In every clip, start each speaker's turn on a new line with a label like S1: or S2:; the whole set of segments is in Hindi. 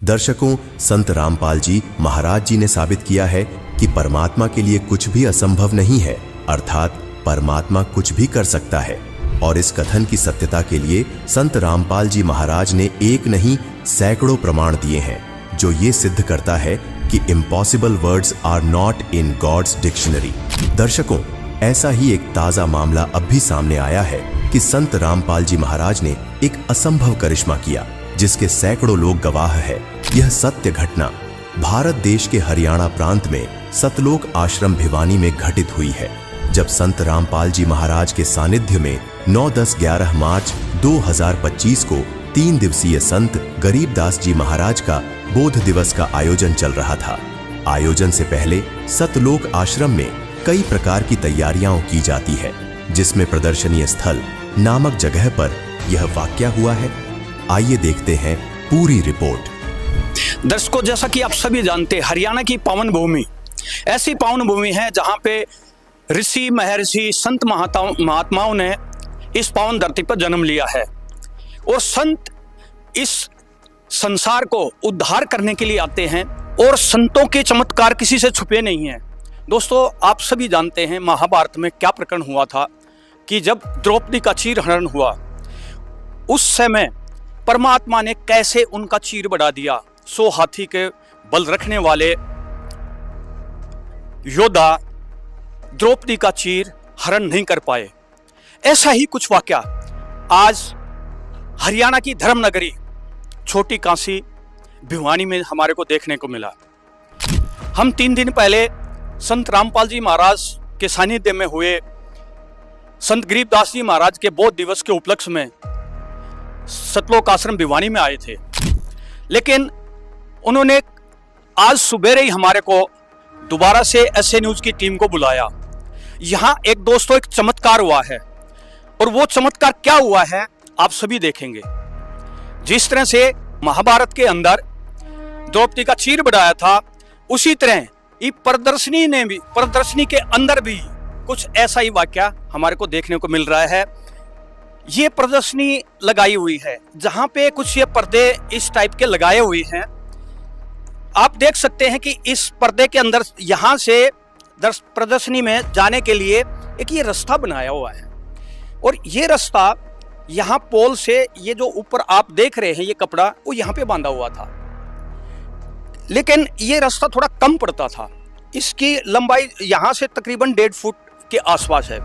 S1: दर्शकों, संत रामपाल जी महाराज जी ने साबित किया है कि परमात्मा के लिए कुछ भी असंभव नहीं है, अर्थात परमात्मा कुछ भी कर सकता है। और इस कथन की सत्यता के लिए संत रामपाल जी महाराज ने एक नहीं सैकड़ों प्रमाण दिए हैं, जो ये सिद्ध करता है कि impossible words are not in God's dictionary. दर्शकों, ऐसा ही एक ताजा मामला अब भी सामने आया है कि संत रामपाल जी महाराज ने एक असंभव करिश्मा किया, जिसके सैकड़ों लोग गवाह है। यह सत्य घटना भारत देश के हरियाणा प्रांत में सतलोक आश्रम भिवानी में घटित हुई है, जब संत रामपाल जी महाराज के सानिध्य में 9, 10, 11 मार्च 2025 को 3 दिवसीय संत गरीबदास जी महाराज का बोध दिवस का आयोजन चल रहा था। आयोजन से पहले सतलोक आश्रम में कई प्रकार की तैयारियां की जाती है, जिसमें प्रदर्शनीय स्थल नामक जगह पर यह वाकया हुआ है। आइए देखते हैं पूरी रिपोर्ट।
S2: दर्शकों, जैसा कि आप सभी जानते हैं, हरियाणा की पावन भूमि ऐसी पावन भूमि है जहां पे ऋषि महर्षि संत महात्माओं ने इस पावन धरती पर जन्म लिया है, और संत इस संसार को उद्धार करने के लिए आते हैं, और संतों के चमत्कार किसी से छुपे नहीं हैं। दोस्तों, आप सभी जानते हैं महाभारत में क्या प्रकरण हुआ था कि जब द्रौपदी का चीरहरण हुआ, उस समय परमात्मा ने कैसे उनका चीर बढ़ा दिया। 100 हाथी के बल रखने वाले योद्धा द्रौपदी का चीर हरण नहीं कर पाए। ऐसा ही कुछ वाकया आज हरियाणा की धर्मनगरी छोटी काशी भिवानी में हमारे को देखने को मिला। हम 3 दिन पहले संत रामपाल जी महाराज के सानिध्य में हुए संत गरीबदास जी महाराज के बोध दिवस के उपलक्ष्य में सतलोक आश्रम भिवानी में आए थे, लेकिन उन्होंने आज सुबह ही हमारे को दोबारा से एसए न्यूज की टीम को बुलाया। यहाँ एक दोस्तों एक चमत्कार हुआ है, और वो चमत्कार क्या हुआ है आप सभी देखेंगे। जिस तरह से महाभारत के अंदर द्रौपदी का चीर बढ़ाया था, उसी तरह ये प्रदर्शनी के अंदर भी कुछ ऐसा ही वाकया हमारे को देखने को मिल रहा है। ये प्रदर्शनी लगाई हुई है जहां पे कुछ ये पर्दे इस टाइप के लगाए हुए हैं। आप देख सकते हैं कि इस पर्दे के अंदर यहां से प्रदर्शनी में जाने के लिए एक ये रास्ता बनाया हुआ है, और ये रास्ता यहाँ पोल से, ये जो ऊपर आप देख रहे हैं ये कपड़ा, वो यहाँ पे बांधा हुआ था, लेकिन ये रास्ता थोड़ा कम पड़ता था। इसकी लंबाई यहाँ से तकरीबन 1.5 फुट के आसपास है।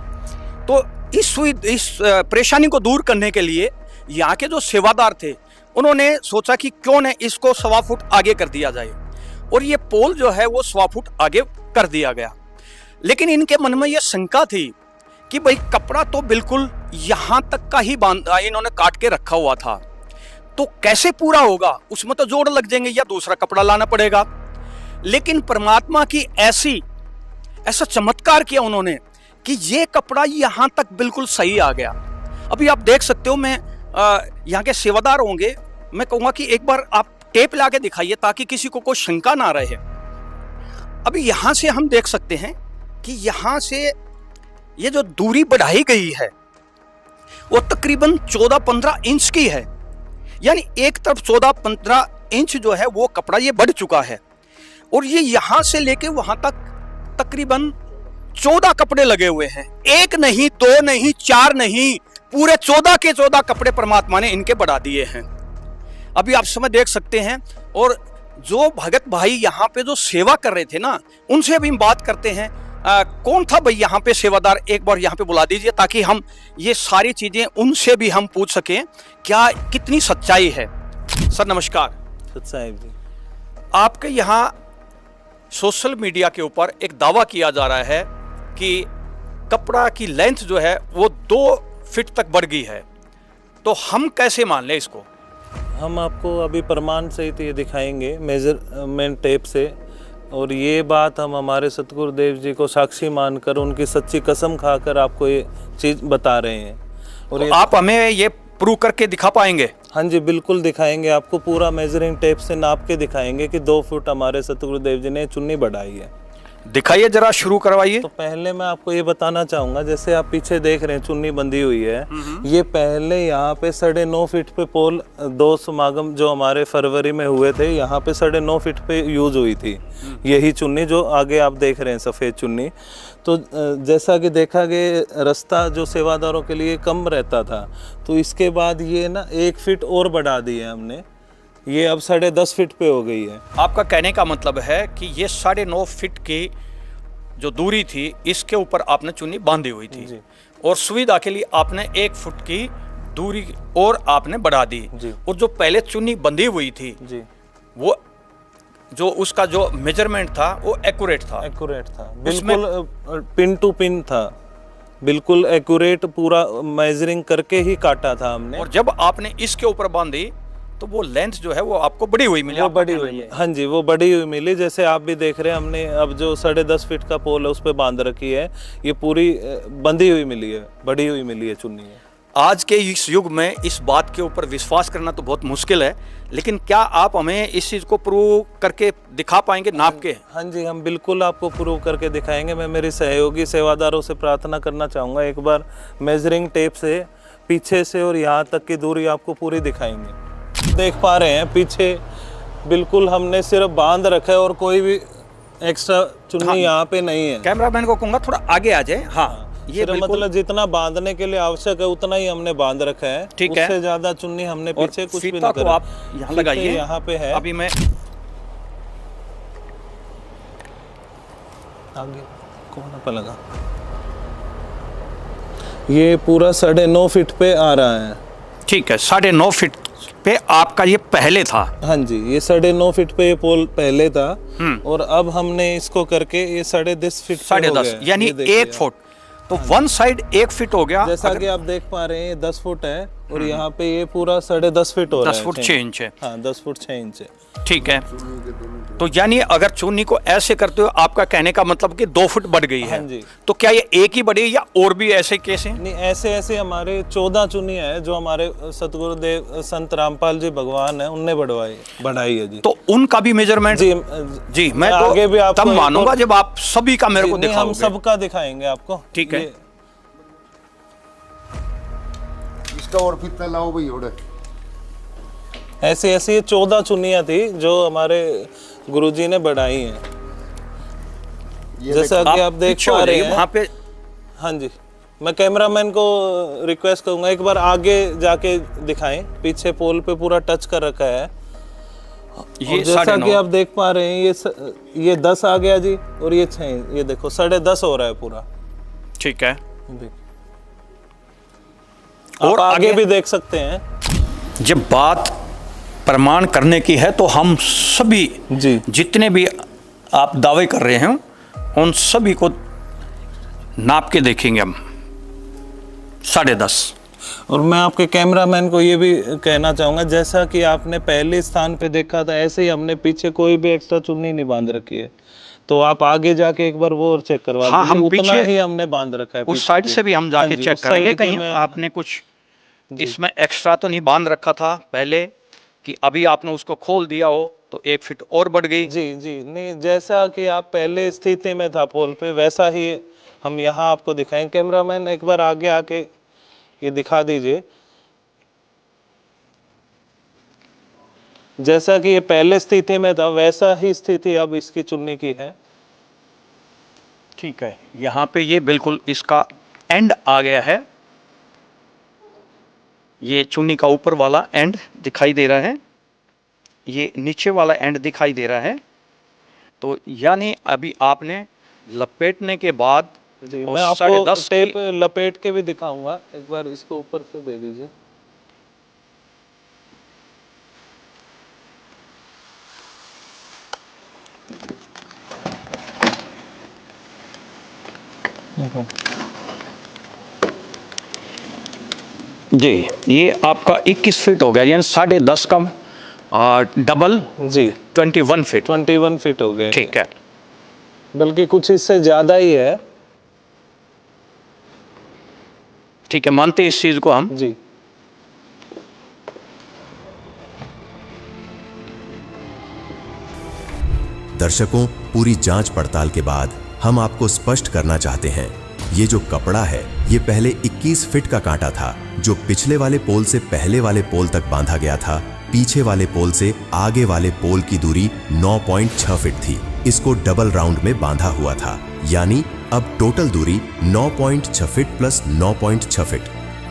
S2: तो इस परेशानी को दूर करने के लिए यहाँ के जो सेवादार थे, उन्होंने सोचा कि क्यों न इसको 1.25 फुट आगे कर दिया जाए, और ये पोल जो है वो 1.25 फुट आगे कर दिया गया। लेकिन इनके मन में यह शंका थी कि भाई कपड़ा तो बिल्कुल यहां तक का ही बांधा इन्होंने काट के रखा हुआ था, तो कैसे पूरा होगा, उसमें तो जोड़ लग जाएंगे या दूसरा कपड़ा लाना पड़ेगा। लेकिन परमात्मा की ऐसा चमत्कार किया उन्होंने कि ये कपड़ा यहां तक बिल्कुल सही आ गया। अभी आप देख सकते हो, मैं यहाँ के सेवादार होंगे, मैं कहूँगा कि एक बार आप टेप ला के दिखाइए ताकि किसी को कोई शंका ना रहे। अभी यहाँ से हम देख सकते हैं कि यहाँ से ये जो दूरी बढ़ाई गई है वो तकरीबन 14-15 इंच की है, यानी एक तरफ 14-15 इंच जो है वो कपड़ा ये बढ़ चुका है, और ये यहाँ से लेके वहां तक तकरीबन 14 कपड़े लगे हुए हैं। 1 नहीं, 2 नहीं, 4 नहीं, पूरे 14 के 14 कपड़े परमात्मा ने इनके बढ़ा दिए हैं। अभी आप समय देख सकते हैं, और जो भगत भाई यहाँ पे जो सेवा कर रहे थे ना, उनसे भी हम बात करते हैं। कौन था भाई यहाँ पे सेवादार, एक बार यहाँ पे बुला दीजिए ताकि हम ये सारी चीजें उनसे भी हम पूछ सकें क्या कितनी सच्चाई है। सर नमस्कार।
S3: सच्चाई जी,
S2: आपके यहाँ सोशल मीडिया के ऊपर एक दावा किया जा रहा है कि कपड़ा की लेंथ जो है वो 2 फीट तक बढ़ गई है, तो हम कैसे मान लें इसको?
S3: हम आपको अभी प्रमाण सहित ये दिखाएंगे मेजरमेंट टेप से, और ये बात हम हमारे सतगुरुदेव जी को साक्षी मानकर उनकी सच्ची कसम खाकर आपको ये चीज़ बता रहे हैं। और तो
S2: आप हमें ये प्रूव करके दिखा पाएंगे?
S3: हाँ जी, बिल्कुल दिखाएंगे आपको, पूरा मेजरिंग टेप से नाप के दिखाएंगे कि 2 फुट हमारे सतगुरुदेव जी ने चुन्नी बढ़ाई है।
S2: दिखाइए जरा, शुरू करवाइए।
S3: तो पहले मैं आपको ये बताना चाहूंगा, जैसे आप पीछे देख रहे हैं चुन्नी बंधी हुई है, ये पहले यहाँ पे 9.5 फीट पे पोल, 2 समागम जो हमारे फरवरी में हुए थे, यहाँ पे 9.5 फीट पे यूज हुई थी यही चुन्नी जो आगे आप देख रहे हैं सफ़ेद चुन्नी। तो जैसा कि देखा गया रास्ता जो सेवादारों के लिए कम रहता था, तो इसके बाद ये ना 1 फीट और बढ़ा दी है हमने, ये अब 10.5 फीट पे हो गई है।
S2: आपका कहने का मतलब है कि ये 9.5 फीट की जो दूरी थी इसके ऊपर आपने चुन्नी बांधी हुई थी
S3: जी।
S2: और सुविधा के लिए आपने 1 फुट की दूरी और आपने बढ़ा दी
S3: जी।
S2: और जो पहले चुन्नी बंधी हुई थी
S3: जी,
S2: वो जो उसका जो मेजरमेंट था वो एक्यूरेट था।
S3: एक्यूरेट था, बिल्कुल पिन टू पिन था, बिल्कुल एक्यूरेट, पूरा मेजरिंग करके ही काटा था हमने।
S2: और जब आपने इसके ऊपर बांधी तो वो लेंथ जो है वो आपको बड़ी हुई मिली।
S3: वो बड़ी हुई है, हाँ जी, वो बड़ी हुई मिली। जैसे आप भी देख रहे हैं, हमने अब जो 10.5 फीट का पोल है उस पर बांध रखी है, ये पूरी बंधी हुई मिली है, बड़ी हुई मिली है चुन्नी है।
S2: आज के इस युग में इस बात के ऊपर विश्वास करना तो बहुत मुश्किल है, लेकिन क्या आप हमें इस चीज़ को प्रूव करके दिखा पाएंगे नाप के?
S3: हाँ जी, हम बिल्कुल आपको प्रूव करके दिखाएंगे। मैं मेरे सहयोगी सेवादारों से प्रार्थना करना चाहूँगा, एक बार मेजरिंग टेप से पीछे से और यहाँ तक की दूरी आपको पूरी दिखाएंगे। देख पा रहे हैं पीछे बिल्कुल हमने सिर्फ बांध रखा है और कोई भी एक्स्ट्रा चुन्नी
S2: हाँ,
S3: यहाँ पे नहीं है।
S2: कैमरामैन को कहूँगा थोड़ा आगे आ जाए। हाँ, ये
S3: मतलब जितना बांधने के लिए आवश्यक है उतना ही हमने बांध रखा है,
S2: ठीक है।
S3: उससे ज्यादा चुन्नी हमने पीछे कुछ भी
S2: फीता
S3: नहीं
S2: को
S3: करा।
S2: आप यहाँ लगाइए,
S3: यहाँ पे है।
S2: अभी मैं
S3: आगे कौन पे लगा, ये पूरा 9.5 फीट पे आ रहा है।
S2: ठीक है, 9.5 फीट पे आपका ये पहले था।
S3: हाँ जी, ये 9.5 फीट पे ये पोल पहले था और अब हमने इसको करके ये 10.5 फीट पे हो
S2: 10.5
S3: गया।
S2: यानी
S3: ये देखिए
S2: 1 फुट, तो वन साइड 1 फीट हो गया।
S3: जैसा कि आप देख पा रहे हैं ये 10 फुट है और यहाँ पे ये पूरा 10.5 फीट हो रहा है।
S2: 10 फुट 6 इंच है।
S3: हाँ, 10 फुट 6 इंच है।
S2: ठीक है, तो यानी अगर चुन्नी को ऐसे करते हो, आपका कहने का मतलब कि 2 फुट बढ़ गई है।
S3: हाँ जी।
S2: तो क्या ये एक ही बढ़ी या और भी ऐसे केस हैं?
S3: नहीं, ऐसे ऐसे हमारे 14 चुन्नी है जो हमारे सतगुरुदेव संत रामपाल जी भगवान है उनने बढ़ाई है जी।
S2: तो उनका भी मेजरमेंट जी मैं तो
S3: आगे भी आपको
S2: तब मानूंगा जब आप सभी का मेरे को
S3: नहीं, हम
S2: दिखाओगे।
S3: सबका दिखाएंगे आपको।
S2: ठीक है,
S4: इसका और फिर लाओ भाई ओड़े।
S3: ऐसे ऐसे ये 14 चुन्नियां थी जो हमारे गुरुजी ने बढ़ाई हैं, जैसा कि आप देख
S2: पीछे
S3: पा
S2: हो
S3: रहे
S2: जाइए
S3: हैं।
S2: वहाँ पे।
S3: हाँ जी, मैं कैमरामैन को रिक्वेस्ट करूंगा एक बार आगे जाके दिखाएं, पीछे पोल पे पूरा टच कर रखा है।
S2: ये
S3: जैसा
S2: 9.5
S3: कि आप देख पा रहे हैं ये 10 आ गया जी और ये 6, ये देखो 10.5 हो रहा है पूरा।
S2: ठीक है,
S3: और आगे भी देख सकते हैं।
S2: जब बात प्रमाण करने की है तो हम सभी
S3: जी,
S2: जितने भी आप दावे कर रहे हैं उन सभी को नाप के देखेंगे हम 10.5।
S3: और मैं आपके कैमरामैन को ये भी कहना चाहूँगा, जैसा कि आपने पहले स्थान पे देखा था ऐसे ही हमने पीछे कोई भी एक्स्ट्रा चुन्नी नहीं बांध रखी है, तो आप आगे जाके एक बार वो और चेक करवा
S2: हाँ,
S3: लीजिए।
S2: हम
S3: उतना
S2: पीछे
S3: ही हमने बांध रखा है।
S2: उस साइड से भी हम जाके
S3: हाँ जी,
S2: चेक
S3: उस
S2: करेंगे
S3: साइड की
S2: कहीं
S3: मैं-
S2: आपने कुछ इसमें एक्स्ट्रा तो नहीं बांध रखा था पहले कि अभी आपने उसको खोल दिया हो तो 1 फीट और बढ़ गई।
S3: जी जी, नहीं, जैसा कि आप पहले स्थिति में था पोल पे वैसा ही हम यहाँ आपको दिखाएं। कैमरामैन एक बार आगे आके ये दिखा दीजिए, जैसा कि ये पहले स्थिति में था वैसा ही स्थिति अब इसकी चुन्नी की है।
S2: ठीक है, यहाँ पे ये बिल्कुल इसका एंड आ गया है, ये चुन्नी का ऊपर वाला एंड दिखाई दे रहा है, ये नीचे वाला एंड दिखाई दे रहा है। तो यानी अभी आपने लपेटने के बाद
S3: जी,
S2: और
S3: मैं आपको
S2: 10.5
S3: टेप लपेट के भी दिखाऊंगा, एक बार इसको ऊपर से दे दीजिए।
S2: जी, ये आपका 21 फीट हो गया, यानी 10.5 का डबल
S3: जी
S2: 21 फीट।
S3: 21 फीट हो गए,
S2: ठीक है,
S3: बल्कि कुछ इससे ज्यादा ही है।
S2: ठीक है, मानते हैं इस चीज को हम।
S3: जी,
S1: दर्शकों, पूरी जांच पड़ताल के बाद हम आपको स्पष्ट करना चाहते हैं, ये जो कपड़ा है ये पहले 21 फीट का कांटा था, जो पिछले वाले पोल से पहले वाले पोल तक बांधा गया था। पीछे वाले पोल से आगे वाले पोल की दूरी 9.6 फीट थी। इसको डबल राउंड में बांधा हुआ था, यानी अब टोटल दूरी 9.6 फीट प्लस 9.6 फीट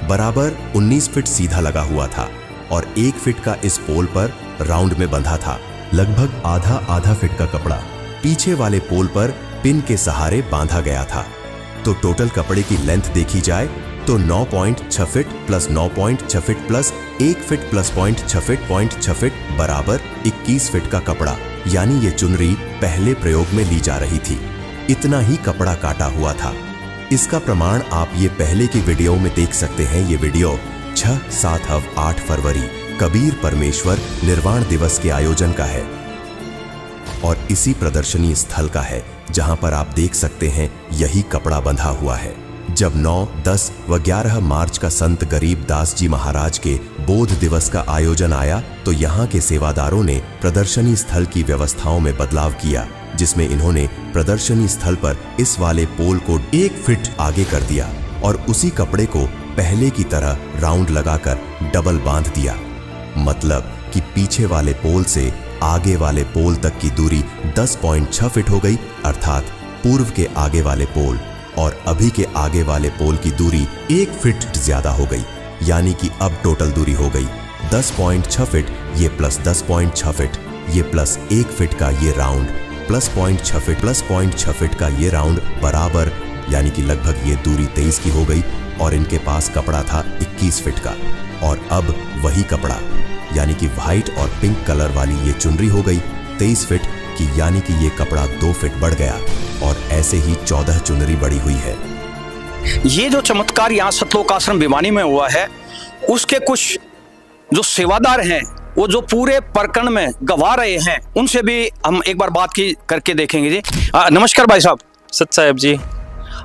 S1: बराबर 19 फीट सीधा लगा हुआ था और 1 फीट का इस पोल पर राउंड में बंधा था। लगभग आधा फीट का कपड़ा पीछे वाले पोल पर पिन के सहारे बांधा गया था। तो टोटल कपड़े की लेंथ देखी जाए तो 9.6 feet plus 9.6 feet plus 1 feet plus 0.6 feet बराबर 21 फीट का कपड़ा, यानी ये चुनरी पहले प्रयोग में ली जा रही थी। इतना ही कपड़ा काटा हुआ था। इसका प्रमाण आप ये पहले की वीडियो में देख सकते हैं। ये वीडियो 6, 7 और 8 फरवरी कबीर परमेश्वर निर्वाण दिवस के आयोजन का है और इसी प्रदर्शनी स्थल का है जहां पर आप देख सकते हैं यही कपड़ा बंधा हुआ है। जब 9, 10 व 11 मार्च का संत गरीब दास जी महाराज के बोध दिवस का आयोजन आया तो यहाँ के सेवादारों ने प्रदर्शनी स्थल की व्यवस्थाओं में बदलाव किया, जिसमें इन्होंने प्रदर्शनी स्थल पर इस वाले पोल को 1 फीट आगे कर दिया और उसी कपड़े को पहले की तरह राउंड लगाकर डबल बांध दिया। मतलब कि पीछे वाले पोल से आगे वाले पोल तक की दूरी 10.6 फीट हो गई, अर्थात पूर्व के आगे वाले पोल और अभी के आगे वाले पोल की दूरी 1 फीट ज्यादा हो गई, यानी कि अब टोटल दूरी हो गई 10.6 फीट, ये प्लस 10.6 फीट, ये प्लस 1 फीट का ये round plus 0.6 feet plus 0.6 feet का ये राउंड बराबर, यानी कि लगभग ये दूरी 23 की हो गई और इनके पास कपड़ा था 21 फीट का। और अब वही कपड़ा यानी कि व्हाइट और पिंक कलर वाली ये चुनरी हो गई 23 फीट की, यानी कि ये कपड़ा 2 फीट बढ़ गया और ऐसे ही 14 चुनरी बढ़ी हुई है।
S2: ये जो चमत्कार यहाँ सतलोक आश्रम भिवानी में हुआ है, उसके कुछ जो सेवादार हैं वो जो पूरे प्रकरण में गवा रहे हैं, उनसे भी हम एक बार बात की करके देखेंगे जी। नमस्कार भाई साहब।
S3: सत साहब जी।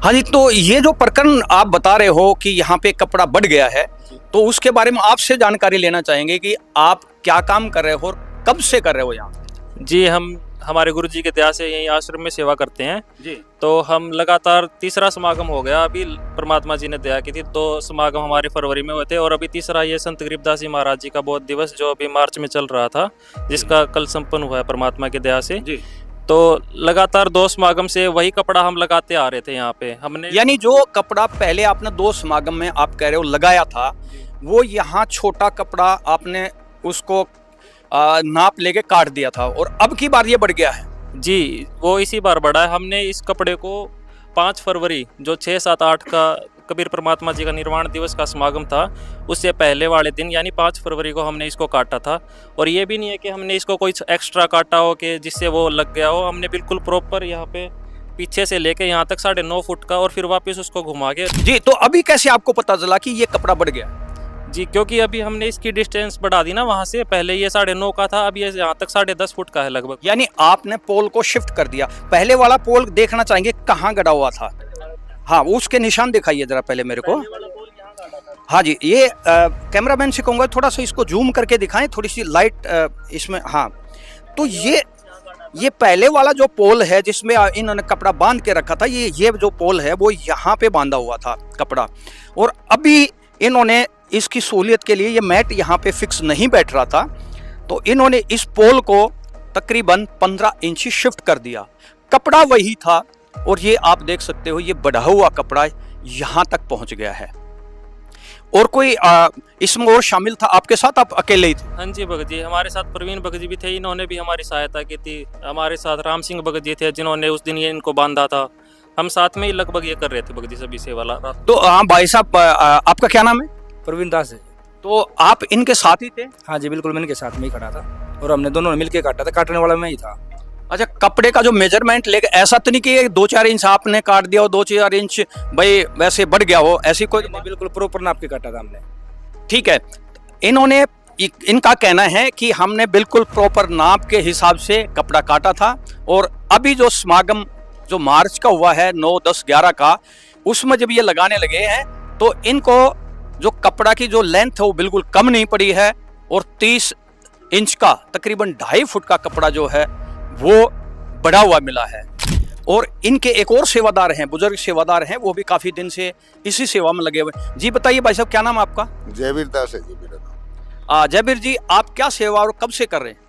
S2: हाँ जी, तो ये जो प्रकरण आप बता रहे हो कि यहाँ पे कपड़ा बढ़ गया है, तो उसके बारे में आपसे जानकारी लेना चाहेंगे कि आप क्या काम कर रहे हो और कब से कर रहे हो यहाँ?
S5: जी, हम हमारे गुरु जी के दया से यहीं आश्रम में सेवा करते हैं
S2: जी।
S5: तो हम लगातार तीसरा समागम हो गया। अभी परमात्मा जी ने दया की थी, 2 समागम हमारे फरवरी में हुए थे और अभी तीसरा ये संत गरीबदास जी महाराज जी का बोध दिवस जो अभी मार्च में चल रहा था, जिसका कल संपन्न हुआ है परमात्मा की दया से जी। तो लगातार 2 समागम से वही कपड़ा हम लगाते आ रहे थे यहाँ पे। हमने
S2: यानी जो कपड़ा पहले आपने 2 समागम में आप कह रहे हो लगाया था, वो यहाँ छोटा कपड़ा आपने उसको नाप लेके काट दिया था और अब की बार ये बढ़ गया है
S5: जी। वो इसी बार बढ़ा है। हमने इस कपड़े को 5 फरवरी जो 6, 7, 8 का कबीर परमात्मा जी का निर्वाण दिवस का समागम था, उससे पहले वाले दिन यानी 5 फरवरी को हमने इसको काटा था। और ये भी नहीं है कि हमने इसको कोई एक्स्ट्रा काटा हो कि जिससे वो लग गया हो। हमने बिल्कुल प्रॉपर यहाँ पे पीछे से लेके यहाँ तक 9.5 फुट का और फिर वापस उसको घुमा के
S2: जी। तो अभी कैसे आपको पता चला कि ये कपड़ा बढ़ गया
S5: जी? क्योंकि अभी हमने इसकी डिस्टेंस बढ़ा दी ना, वहाँ से पहले ये 9.5 का था, अब ये यहाँ तक 10.5 फुट का है लगभग।
S2: यानी आपने पोल को शिफ्ट कर दिया। पहले वाला पोल देखना चाहेंगे कहाँ गड़ा हुआ था? हाँ, उसके निशान दिखाइए जरा पहले मेरे को। हाँ जी, ये कैमरामैन से कहूँगा थोड़ा सा इसको जूम करके दिखाएं, थोड़ी सी लाइट इसमें। हाँ, तो ये पहले वाला जो पोल है जिसमें इन्होंने कपड़ा बांध के रखा था, ये जो पोल है वो यहाँ पे बांधा हुआ था कपड़ा। और अभी इन्होंने इसकी सहूलियत के लिए ये मैट यहाँ पे फिक्स नहीं बैठ रहा था, तो इन्होंने इस पोल को तकरीबन 15 इंच शिफ्ट कर दिया। कपड़ा वही था और ये आप देख सकते हो, ये बढ़ा हुआ कपड़ा यहाँ तक पहुँच गया है। और कोई इसमें और शामिल था आपके साथ? आप अकेले ही थे?
S5: हाँ जी भगत जी, हमारे साथ प्रवीण भगत जी भी थे, इन्होंने भी हमारी सहायता की थी। हमारे साथ राम सिंह भगत जी थे जिन्होंने उस दिन ये इनको बांधा था। हम साथ में ही लगभग ये कर रहे थे भगत जी सभी से वाला।
S2: तो हाँ भाई साहब, आपका क्या नाम है?
S6: प्रवीण दास है।
S2: तो आप इनके साथ ही थे?
S6: हाँ जी बिल्कुल, मैं इनके साथ में ही खड़ा था और हमने दोनों ने मिलके काटा था। काटने वाला मैं ही था।
S2: अच्छा, कपड़े का जो मेजरमेंट लेके ऐसा तो नहीं कि 2-4 इंच आपने काट दिया हो, 2-4 इंच भाई वैसे बढ़ गया हो, ऐसी कोई?
S6: बिल्कुल प्रॉपर नाप के काटा था हमने।
S2: ठीक है, इन्होंने इनका कहना है कि हमने बिल्कुल प्रॉपर नाप के हिसाब से कपड़ा काटा था। और अभी जो समागम जो मार्च का हुआ है 9, 10, 11 का, उसमें जब ये लगाने लगे हैं तो इनको जो कपड़ा की जो लेंथ है वो बिल्कुल कम नहीं पड़ी है और 30 इंच का तकरीबन 2.5 फुट का कपड़ा जो है वो बढ़ा हुआ मिला है। और इनके एक और सेवादार हैं, बुजुर्ग सेवादार हैं, वो भी काफी दिन से इसी सेवा में लगे हुए हैं। जी बताइए भाई साहब, क्या नाम है आपका?
S4: जयवीर दास है जी मेरा नाम।
S2: जयबीर जी, आप क्या सेवा और कब से कर रहे हैं?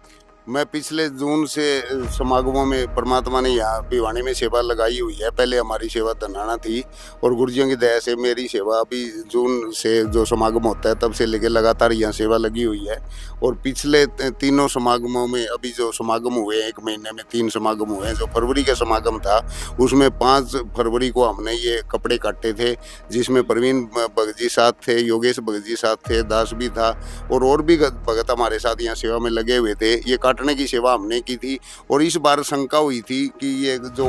S4: मैं पिछले जून से समागमों में परमात्मा ने यहाँ भिवानी में सेवा लगाई हुई है। पहले हमारी सेवा धनाना थी और गुरुजियों की दया से मेरी सेवा अभी जून से जो समागम होता है तब से लेकर लगातार यहाँ सेवा लगी हुई है। और पिछले तीनों समागमों में अभी जो समागम हुए हैं, 1 महीने में 3 समागम हुए हैं। जो फरवरी का समागम था उसमें 5 फरवरी को हमने ये कपड़े काटे थे, जिसमें प्रवीण भगत जी साथ थे, योगेश भगत जी साथ थे, दास भी था और भी भगत हमारे साथ यहाँ सेवा में लगे हुए थे। ये काटने की सेवा हमने की थी और इस बार शंका हुई थी कि ये जो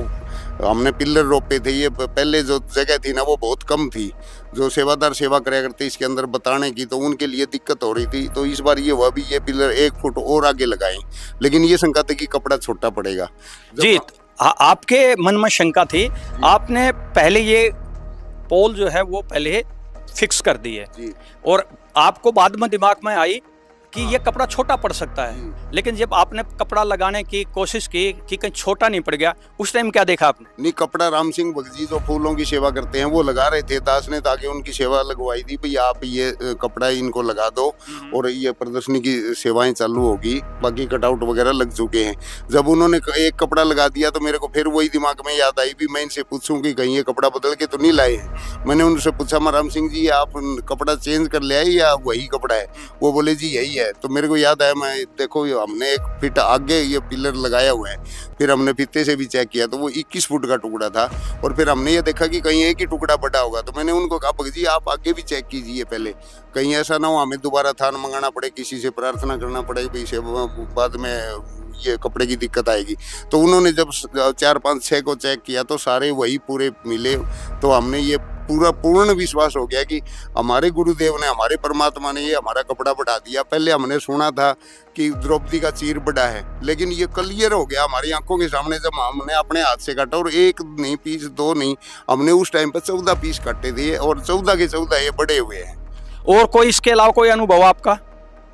S4: हमने पिल्लर रोपे थे, ये पहले जो जगह थी ना वो बहुत कम थी, जो सेवादार सेवा कराया करते इसके अंदर बताने की, तो उनके लिए दिक्कत हो रही थी। तो इस बार ये हुआ भी ये पिलर 1 फुट और आगे लगाएं, लेकिन ये शंका थी कि कपड़ा छोटा पड़ेगा।
S2: जी, आपके मन में शंका थी, आपने पहले ये पोल जो है वो पहले फिक्स कर दी है
S4: जी।
S2: और आपको बाद में दिमाग में आई कि ये कपड़ा छोटा पड़ सकता है, लेकिन जब आपने कपड़ा लगाने की कोशिश की कि कहीं छोटा नहीं पड़ गया, उस टाइम क्या देखा आपने?
S4: नहीं, कपड़ा राम सिंह भगत जी जो फूलों की सेवा करते हैं वो लगा रहे थे, दास ने ताकि उनकी सेवा लगवाई थी भाई आप ये कपड़ा इनको लगा दो और ये प्रदर्शनी की सेवाएं चालू होगी। बाकी कटआउट वगैरह लग चुके हैं। जब उन्होंने एक कपड़ा लगा दिया तो मेरे को फिर वही दिमाग में याद आई भी मैं इनसे पूछूं कि कहीं ये कपड़ा बदल के तो नहीं लाए हैं। मैंने उनसे पूछा, राम सिंह जी आप कपड़ा चेंज कर ले आए या वही कपड़ा है? वो बोले जी यही है। तो मेरे को याद आया, मैं देखो हमने 1 फीट आगे ये पिलर लगाया हुआ है, फिर हमने फीते से भी चेक किया तो वो 21 फुट का टुकड़ा था और फिर हमने ये देखा कि कहीं एक ही टुकड़ा बड़ा होगा। तो मैंने उनको कहा भगत जी आप आगे भी चेक कीजिए पहले, कहीं ऐसा ना हो हमें दोबारा थान मंगाना पड़े, किसी से प्रार्थना करना पड़े भाई से बाद में ये कपड़े की दिक्कत आएगी। तो उन्होंने जब 4, 5, 6 को चेक किया तो सारे वही पूरे मिले। तो हमने ये पूर्ण विश्वास हो गया कि हमारे गुरुदेव ने, हमारे परमात्मा ने ये हमारा कपड़ा बढ़ा दिया। पहले हमने सुना था कि द्रौपदी का चीर बड़ा है, लेकिन ये क्लियर हो गया हमारी आंखों के सामने जब हमने अपने हाथ से काटा। और 1 नहीं पीस 2 नहीं, हमने उस टाइम पर 14 पीस काटे थे और 14 के 14 ये बड़े हुए हैं।
S2: और कोई इसके अलावा कोई अनुभव आपका?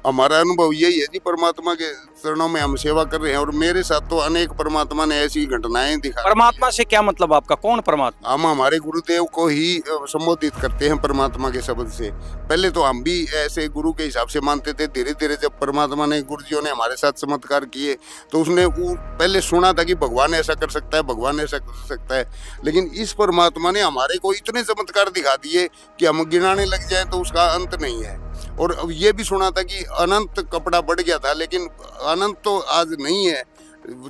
S4: हमारा अनुभव यही है जी, परमात्मा के चरणों में हम सेवा कर रहे हैं और मेरे साथ तो अनेक परमात्मा ने ऐसी घटनाएं दिखा।
S2: परमात्मा से क्या मतलब आपका? कौन परमात्मा?
S4: हम हमारे गुरुदेव को ही संबोधित करते हैं परमात्मा के शब्द से। पहले तो हम भी ऐसे गुरु के हिसाब से मानते थे, धीरे धीरे जब परमात्मा ने, गुरुजियों ने हमारे साथ चमत्कार किए तो उसने पहले सुना था कि भगवान ऐसा कर सकता है, भगवान ऐसा कर सकता है, लेकिन इस परमात्मा ने हमारे को इतने चमत्कार दिखा दिए कि हम गिनाने लग जाए तो उसका अंत नहीं है। और ये भी सुना था कि अनंत कपड़ा बढ़ गया था, लेकिन अनंत तो आज नहीं है।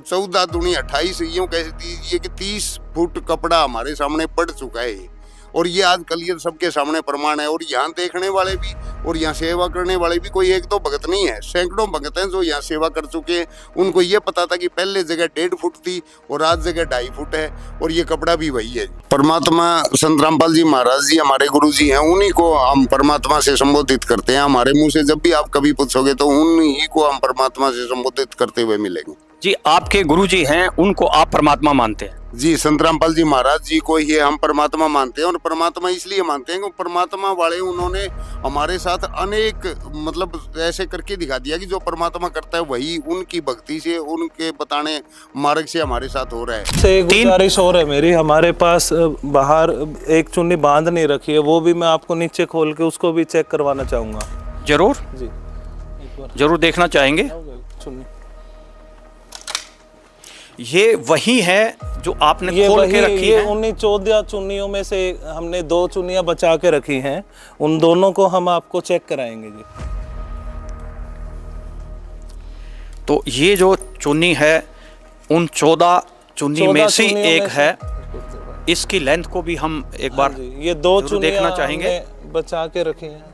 S4: 14 दूनी 28 यूँ कह दीजिए कि 30 फुट कपड़ा हमारे सामने पड़ चुका है और ये आजकल ये सबके सामने प्रमाण है। और यहाँ देखने वाले भी और यहाँ सेवा करने वाले भी कोई 1-2 भगत नहीं है, सैकड़ों भगत हैं जो यहाँ सेवा कर चुके हैं। उनको ये पता था कि पहले जगह 1.5 फुट थी और आज जगह 2.5 फुट है और ये कपड़ा भी वही है। परमात्मा संत रामपाल जी महाराज जी हमारे गुरु जी हैं, उन्हीं को हम परमात्मा से संबोधित करते हैं। हमारे मुँह से जब भी आप कभी पूछोगे तो उन्हीं को हम परमात्मा से संबोधित करते हुए मिलेंगे।
S2: जी, आपके गुरु जी हैं, उनको आप परमात्मा मानते हैं?
S4: जी, संत रामपाल जी महाराज जी को ही हम परमात्मा मानते हैं और परमात्मा इसलिए मानते हैं कि परमात्मा वाले उन्होंने हमारे साथ अनेक मतलब ऐसे करके दिखा दिया कि जो परमात्मा करता है वही उनकी भक्ति से, उनके बताने मार्ग से हमारे साथ हो रहा है।
S3: से एक गुजारिश और है मेरी, हमारे पास बाहर एक चुन्नी बांध नहीं रखी है, वो भी मैं आपको नीचे खोल के उसको भी चेक करवाना चाहूँगा।
S2: जरूर
S3: जी,
S2: जरूर देखना चाहेंगे।
S3: चुन्नी
S2: ये वही है जो आपने
S3: ये
S2: खोल
S3: वही,
S2: के रखी
S3: ये
S2: है?
S3: 14 चुन्नियों में से हमने 2 चुन्नियां बचा के रखी हैं, उन दोनों को हम आपको चेक कराएंगे जी।
S2: तो ये जो चुन्नी है उन 14 चुन्नी में से एक है। इसकी लेंथ को भी हम एक बार
S3: ये 2 चुन्नियां
S2: देखना चाहेंगे।
S3: बचा के रखी हैं।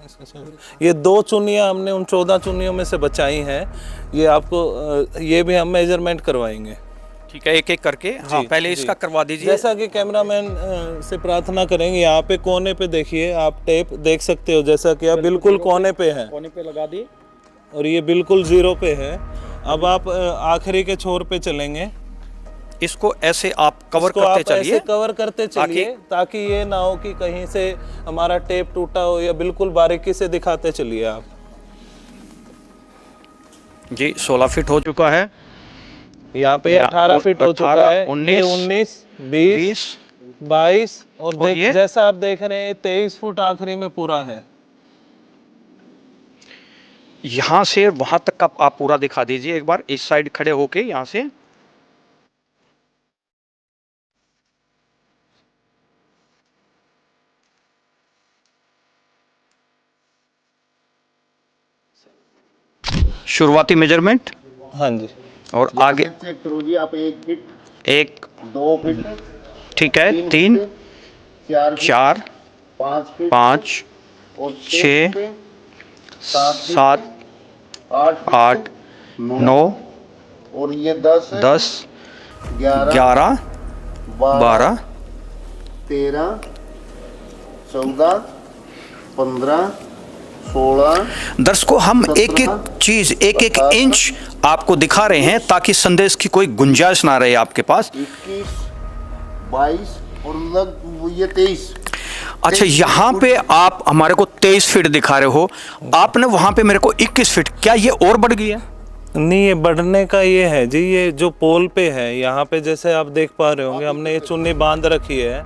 S3: ये 2 चुन्नियां हमने उन 14 चुन्नियों में से बचाई हैं। ये आपको ये भी हम मेजरमेंट करवाएंगे।
S2: ठीक है, एक एक करके। हाँ, पहले इसका करवा दीजिए।
S3: जैसा कि कैमरामैन से प्रार्थना करेंगे, यहाँ पे कोने पे देखिए, आप टेप देख सकते हो, जैसा कि आप बिल्कुल कोने पे है,
S2: कोने पे लगा दी
S3: और ये बिल्कुल 0 पे है। अब आप आखिरी के छोर पे चलेंगे,
S2: इसको ऐसे आप कवर करते चलिए,
S3: कवर करते चलिए ताकि ये ना हो कि कहीं से हमारा टेप टूटा हो, या बिल्कुल बारीकी से दिखाते चलिए आप।
S2: जी 16 फीट हो चुका है।
S3: यहाँ पे 18 फीट हो चुका है,
S2: 19,
S3: 19, 20, 22 और
S2: ये?
S3: जैसा आप देख रहे हैं 23 फुट आखिरी में पूरा है।
S2: यहाँ से वहां तक का आप पूरा दिखा दीजिए एक बार, इस साइड खड़े होके यहाँ से। शुरुआती मेजरमेंट
S3: हाँ जी।
S2: और आगे
S4: चेक करो जी आप 1 फीट,
S2: 1,
S4: 2 फीट,
S2: ठीक है, 3, 4,
S4: 5 फीट
S2: 5,
S4: और
S2: 6, 7, 8, 9
S4: और ये 10
S2: 10, 11, 12,
S4: 13, 14, 15, 16।
S2: दर्शकों हम एक एक चीज, एक एक इंच आपको दिखा रहे हैं ताकि संदेश की कोई गुंजाइश ना रहे आपके पास।
S4: 21, 22 और ये 23।
S2: अच्छा, यहाँ पे आप हमारे को 23 फीट दिखा रहे हो, आपने वहां पे मेरे को 21 फीट, क्या ये और बढ़ गई है?
S3: नहीं, ये बढ़ने का ये है जी, ये जो पोल पे है यहाँ पे जैसे आप देख पा रहे होंगे हमने ये चुन्नी बांध रखी है,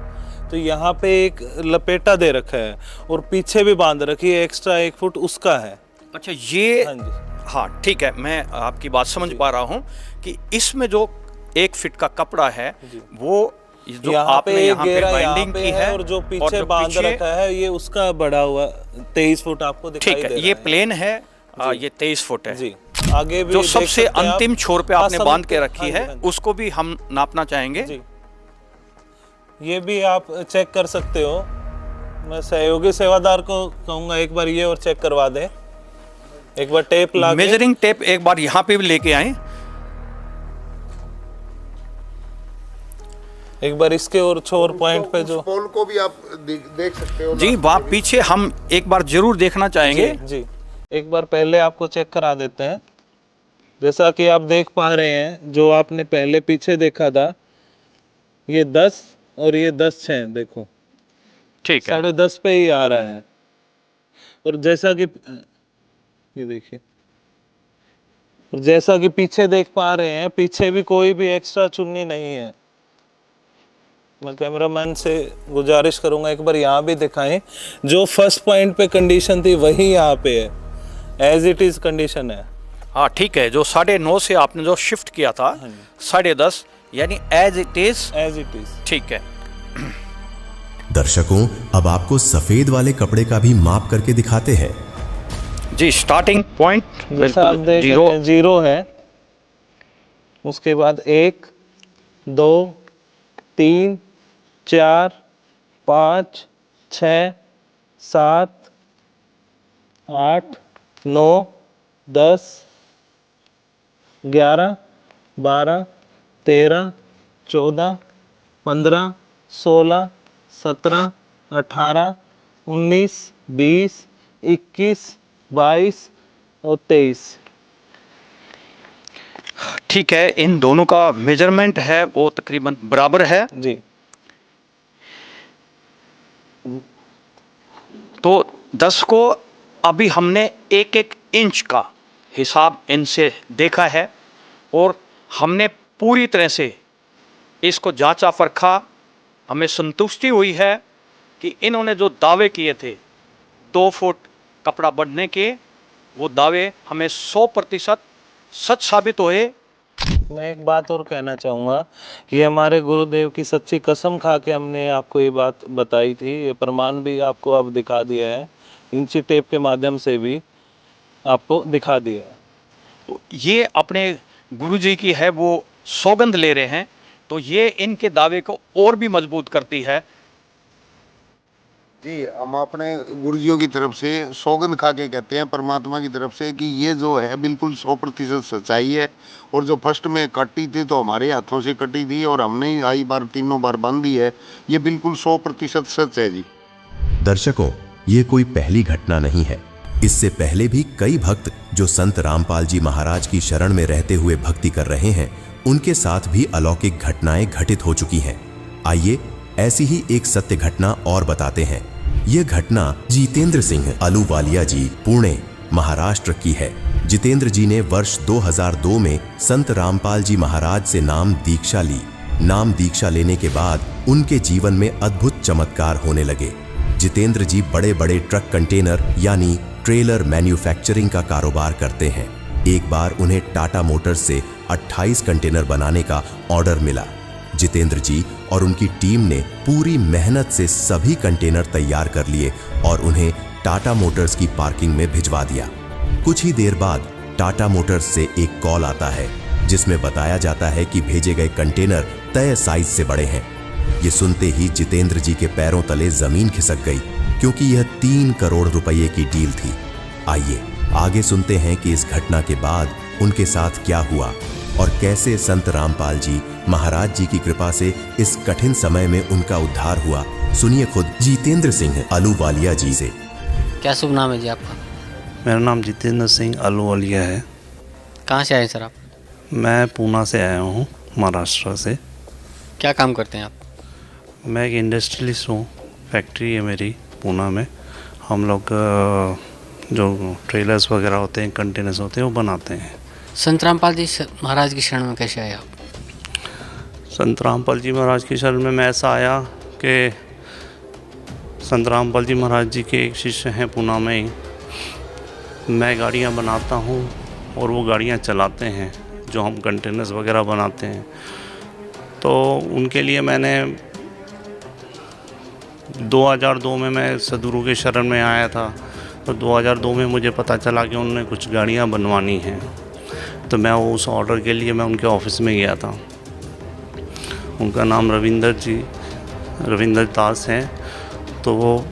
S3: तो यहाँ पे एक लपेटा दे रखा है और पीछे भी बांध रखी है, एक्स्ट्रा 1 फुट उसका है।
S2: अच्छा ये,
S3: हाँ जी,
S2: हाँ ठीक है, मैं आपकी बात समझ पा रहा हूँ कि इसमें जो 1 फीट का कपड़ा है वो जो
S3: यहाँ
S2: आपने
S3: पे
S2: यहाँ पे
S3: घेरा यहाँ
S2: बाइंडिंग
S3: पे
S2: की
S3: है और जो पीछे बांध रखा है ये उसका बढ़ा हुआ 23 फुट आपको दिखाई
S2: ठीक
S3: दे
S2: है,
S3: रहा
S2: ये प्लेन है, ये 23 फुट है
S3: जी। आगे भी
S2: जो
S3: देख
S2: सबसे
S3: सकते हैं आप।
S2: अंतिम छोर पे आपने
S3: हाँ,
S2: बांध के
S3: हाँ
S2: रखी
S3: जी,
S2: है,
S3: हाँ जी।
S2: उसको भी हम नापना चाहेंगे
S3: जी, ये भी आप चेक कर सकते हो। मैं सहयोगी सेवादार को कहूँगा एक बार ये और चेक करवा दे, एक बार टेप ला के।
S2: मेजरिंग टेप एक बार यहाँ पे भी लेके आए,
S3: एक बार इसके और छोर पॉइंट पे जो
S4: पोल को भी आप देख सकते हो
S2: जी वहाँ पीछे हम एक बार जरूर देखना चाहेंगे।
S3: जी, एक बार पहले आपको चेक करा देते हैं। जैसा कि आप देख पा रहे हैं, जो आपने पहले पीछे देखा था ये 10 और ये 10 है, देखो
S2: ठीक है,
S3: 10.5 पे ही आ रहा है। और जैसा कि ये देखिए, और जैसा कि पीछे देख पा रहे हैं, पीछे भी कोई भी एक्स्ट्रा चुन्नी नहीं है। मैं कैमरामैन से गुजारिश करूंगा एक बार यहाँ भी दिखाएं, जो फर्स्ट पॉइंट पे कंडीशन थी वही यहाँ पे है, एज इट इज कंडीशन है।
S2: हाँ ठीक है, जो 9.5 से आपने जो शिफ्ट किया था 10.5 यानी एज इट इज, ठीक है।
S1: दर्शकों, अब आपको सफेद वाले कपड़े का भी माप करके दिखाते हैं।
S2: जी, स्टार्टिंग पॉइंट
S3: जैसा आप देख सकते हैं 0 है, उसके बाद 1, 2, 3, 4, 5, 6, 7, 8, 9, 10, 11, 12, 13, 14, 15, 16, 17, 18, 19, 20, 21, 22 और 23।
S2: ठीक है, इन दोनों का मेजरमेंट है वो तकरीबन बराबर है।
S3: जी,
S2: तो 10 को अभी हमने 1-1 इंच का हिसाब इनसे देखा है और हमने पूरी तरह से इसको जांचा परखा। हमें संतुष्टि हुई है कि इन्होंने जो दावे किए थे 2 फुट कपड़ा बढ़ने के, वो दावे हमें 100% सच साबित हुए।
S3: मैं एक बात और कहना चाहूँगा कि हमारे गुरुदेव की सच्ची कसम खा के हमने आपको ये बात बताई थी, ये प्रमाण भी आपको अब दिखा दिया है, इंची टेप के माध्यम से भी आपको दिखा दिया है।
S2: तो ये अपने गुरुजी की है वो सौगंध ले रहे हैं, तो ये इनके दावे को और भी मजबूत करती है।
S4: जी, हम अपने गुरुजियों की तरफ से सौगंध खा के कहते हैं परमात्मा की तरफ से कि ये जो है बिल्कुल 100% सच्चाई है। और जो फर्स्ट में कटी थी तो हमारे हाथों से कटी थी और हमने ही आई बार 3 बार बांधी है, ये बिल्कुल 100% सच है जी।
S1: दर्शकों, ये कोई पहली घटना नहीं है। इससे पहले भी कई भक्त जो संत रामपाल जी महाराज की शरण में रहते हुए भक्ति कर रहे हैं, उनके साथ भी अलौकिक घटनाएं घटित हो चुकी हैं। आइए ऐसी ही एक सत्य घटना और बताते हैं। यह घटना जितेंद्र सिंह अलूवालिया जी, पुणे, महाराष्ट्र की है। जितेंद्र जी ने वर्ष 2002 में संत रामपाल जी महाराज से नाम दीक्षा ली। नाम दीक्षा लेने के बाद उनके जीवन में अद्भुत चमत्कार होने लगे। जितेंद्र जी बड़े बड़े ट्रक कंटेनर यानी ट्रेलर मैन्युफैक्चरिंग का कारोबार करते हैं। एक बार उन्हें टाटा मोटर्स से 28 कंटेनर बनाने का ऑर्डर मिला। जितेंद्र जी और उनकी टीम ने पूरी मेहनत से सभी कंटेनर तैयार कर लिए और उन्हें टाटा मोटर्स की पार्किंग में भिजवा दिया। कुछ ही देर बाद टाटा मोटर्स से एक कॉल आता है जिसमें बताया जाता है कि भेजे गए कंटेनर तय साइज से बड़े हैं। ये सुनते ही जितेंद्र जी के पैरों तले जमीन खिसक गई, क्योंकि यह 3 करोड़ रुपए की डील थी। आइए आगे सुनते हैं कि इस घटना के बाद उनके साथ क्या हुआ और कैसे संत रामपाल जी महाराज जी की कृपा से इस कठिन समय में उनका उद्धार हुआ। सुनिए खुद जितेंद्र सिंह अलूवालिया जी से।
S7: क्या शुभ नाम है जी आपका?
S8: मेरा नाम जितेंद्र सिंह अलूवालिया है।
S7: कहाँ से आए सर आप?
S8: मैं पूना से आया हूँ, महाराष्ट्र से।
S7: क्या काम करते हैं आप?
S8: मैं एक इंडस्ट्रियलिस्ट हूँ। फैक्ट्री है मेरी पूना में। हम लोग जो ट्रेलर्स वगैरह होते हैं, कंटेनर्स होते हैं, वो बनाते हैं।
S7: संत रामपाल जी महाराज की शरण में कैसे आए आप?
S8: संत रामपाल जी महाराज की शरण में मैं ऐसा आया कि संत रामपाल जी महाराज जी के एक शिष्य हैं पूना में ही। मैं गाड़ियाँ बनाता हूँ और वो गाड़ियाँ चलाते हैं, जो हम कंटेनर्स वगैरह बनाते हैं। तो उनके लिए मैंने 2002 में मैं सदगुरु के शरण में आया था। तो 2002 में मुझे पता चला कि उन्होंने कुछ गाड़ियाँ बनवानी हैं। तो मैं उस ऑर्डर के लिए मैं उनके ऑफिस में गया था। उनका नाम रविंदर दास हैं। तो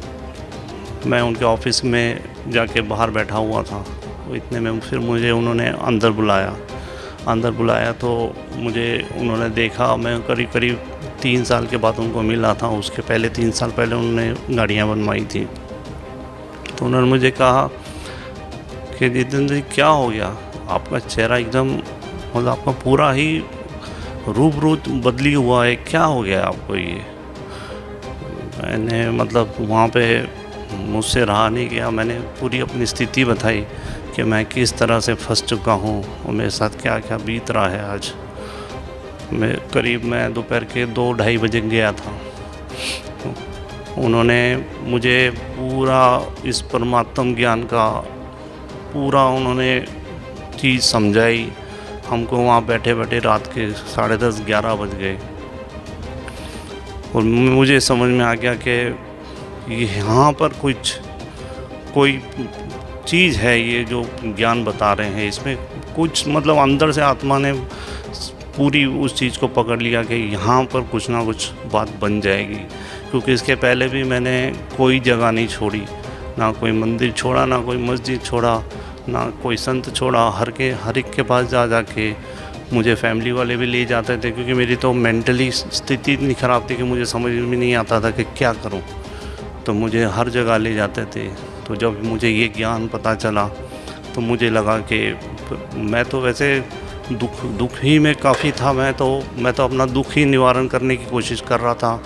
S8: मैं उनके ऑफिस में जाके बाहर बैठा हुआ था। इतने में फिर मुझे उन्होंने अंदर बुलाया तो मुझे उन्होंने देखा। मैं करीब 3 साल के बाद उनको मिला था। उसके पहले 3 साल पहले उन्होंने गाड़ियाँ बनवाई थी। तो उन्होंने मुझे कहा कि जितेंद्र जी क्या हो गया, आपका चेहरा एकदम मतलब आपका पूरा ही रूप बदली हुआ है, क्या हो गया आपको ये। मैंने मतलब वहाँ पे मुझसे रहा नहीं गया। मैंने पूरी अपनी स्थिति बताई कि मैं किस तरह से फंस चुका हूँ और मेरे साथ क्या क्या बीत रहा है। आज मैं दोपहर के 2-2:30 बजे गया था। उन्होंने मुझे पूरा इस परमात्म ज्ञान का पूरा उन्होंने चीज़ समझाई। हमको वहाँ बैठे बैठे रात के 10:30-11 बज गए और मुझे समझ में आ गया कि यहाँ पर कोई चीज़ है, ये जो ज्ञान बता रहे हैं इसमें कुछ मतलब अंदर से आत्मा ने पूरी उस चीज़ को पकड़ लिया कि यहाँ पर कुछ ना कुछ बात बन जाएगी। क्योंकि इसके पहले भी मैंने कोई जगह नहीं छोड़ी, ना कोई मंदिर छोड़ा, ना कोई मस्जिद छोड़ा, ना कोई संत छोड़ा। हर एक के पास जाके मुझे फैमिली वाले भी ले जाते थे, क्योंकि मेरी तो मेंटली स्थिति इतनी ख़राब थी कि मुझे समझ में नहीं आता था कि क्या करूं। तो मुझे हर जगह ले जाते थे। तो जब मुझे ये ज्ञान पता चला तो मुझे लगा कि मैं तो वैसे दुख ही में काफ़ी था। मैं तो अपना दुख ही निवारण करने की कोशिश कर रहा था।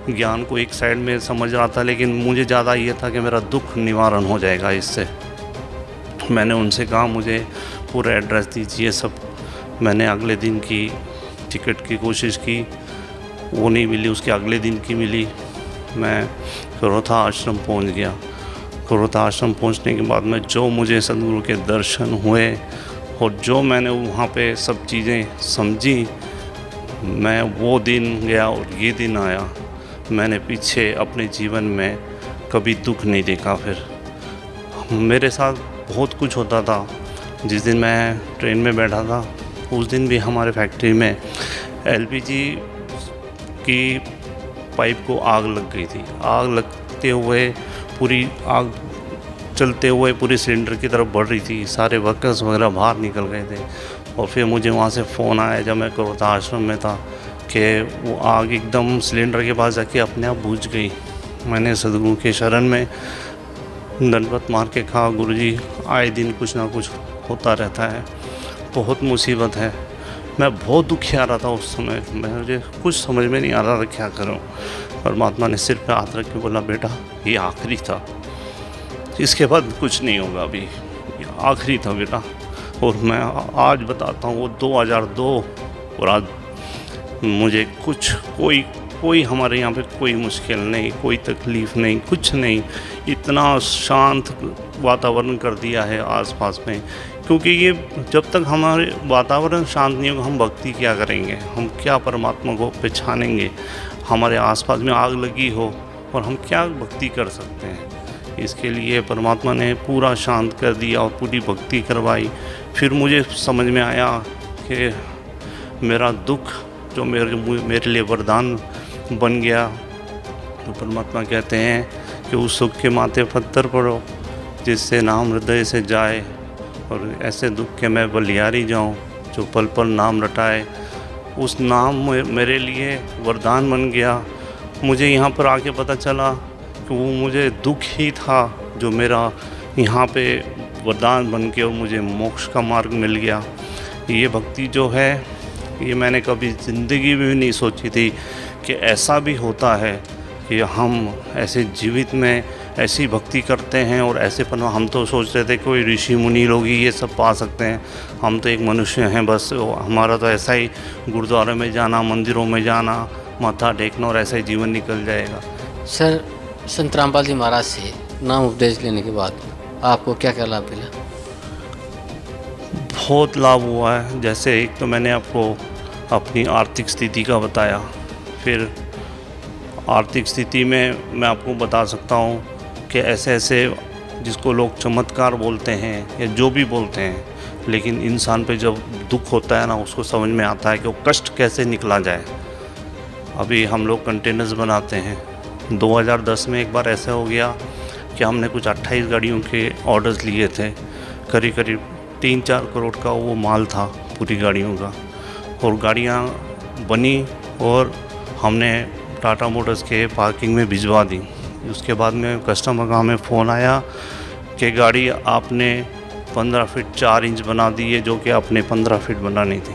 S8: ज्ञान को एक साइड में समझ रहा था, लेकिन मुझे ज़्यादा ये था कि मेरा दुख निवारण हो जाएगा इससे। मैंने उनसे कहा मुझे पूरा एड्रेस दीजिए सब। मैंने अगले दिन की टिकट की कोशिश की, वो नहीं मिली। उसके अगले दिन की मिली। मैं करोथा आश्रम पहुंच गया। करोथा आश्रम पहुंचने के बाद में जो मुझे सदगुरु के दर्शन हुए और जो मैंने वहाँ पे सब चीज़ें समझी, मैं वो दिन गया और ये दिन आया। मैंने पीछे अपने जीवन में कभी दुख नहीं देखा। फिर मेरे साथ बहुत कुछ होता था। जिस दिन मैं ट्रेन में बैठा था उस दिन भी हमारे फैक्ट्री में एलपीजी की पाइप को आग लग गई थी। आग लगते हुए पूरी आग चलते हुए पूरी सिलेंडर की तरफ बढ़ रही थी। सारे वर्कर्स वगैरह बाहर निकल गए थे। और फिर मुझे वहाँ से फ़ोन आया जब मैं करोथा आश्रम में था कि वो आग एकदम सिलेंडर के पास जाके अपने आप बुझ गई। मैंने सदगुरु के शरण में दंडवत मार के कहा, गुरुजी आए दिन कुछ ना कुछ होता रहता है, बहुत मुसीबत है। मैं बहुत दुखिया रहा था उस समय। मुझे कुछ समझ में नहीं आ रहा था क्या करूं। परमात्मा ने सिर पे हाथ रख के बोला, बेटा ये आखिरी था, इसके बाद कुछ नहीं होगा, अभी ये आखिरी था बेटा। और मैं आज बताता हूँ वो 2002 और आज मुझे कोई हमारे यहाँ पे कोई मुश्किल नहीं, कोई तकलीफ़ नहीं, कुछ नहीं। इतना शांत वातावरण कर दिया है आसपास में, क्योंकि ये जब तक हमारे वातावरण शांत नहीं होगा हम भक्ति क्या करेंगे, हम क्या परमात्मा को पहचानेंगे। हमारे आसपास में आग लगी हो और हम क्या भक्ति कर सकते हैं। इसके लिए परमात्मा ने पूरा शांत कर दिया और पूरी भक्ति करवाई। फिर मुझे समझ में आया कि मेरा दुख जो मेरे लिए वरदान बन गया। तो परमात्मा कहते हैं कि उस सुख के माथे पत्थर पड़ो जिससे नाम हृदय से जाए, और ऐसे दुख के मैं बलिहारी जाऊं जो पल पल नाम रटाए। उस नाम मेरे लिए वरदान बन गया। मुझे यहाँ पर आके पता चला कि वो मुझे दुख ही था जो मेरा यहाँ पे वरदान बन के और मुझे मोक्ष का मार्ग मिल गया। ये भक्ति जो है ये मैंने कभी ज़िंदगी में भी नहीं सोची थी कि ऐसा भी होता है कि हम ऐसे जीवित में ऐसी भक्ति करते हैं और ऐसे पर हम तो सोच रहे थे कोई ऋषि मुनि लोग ही ये सब पा सकते हैं, हम तो एक मनुष्य हैं बस। हमारा तो ऐसा ही गुरुद्वारे में जाना, मंदिरों में जाना, माथा टेकना और ऐसा ही जीवन निकल जाएगा।
S7: सर, संत रामपाल जी महाराज से नाम उपदेश लेने के बाद आपको क्या क्या लाभ मिला?
S8: बहुत लाभ हुआ है। जैसे एक तो मैंने आपको अपनी आर्थिक स्थिति का बताया, फिर आर्थिक स्थिति में मैं आपको बता सकता हूँ कि ऐसे जिसको लोग चमत्कार बोलते हैं या जो भी बोलते हैं, लेकिन इंसान पे जब दुख होता है ना उसको समझ में आता है कि वो कष्ट कैसे निकला जाए। अभी हम लोग कंटेनर्स बनाते हैं। 2010 में एक बार ऐसा हो गया कि हमने कुछ 28 गाड़ियों के ऑर्डर्स लिए थे, करीब 3-4 करोड़ का वो माल था पूरी गाड़ियों का, और गाड़ियाँ बनी और हमने टाटा मोटर्स के पार्किंग में भिजवा दी। उसके बाद में कस्टमर का हमें फ़ोन आया कि गाड़ी आपने 15 फीट 4 इंच बना दी है जो कि आपने 15 फीट बनानी थी।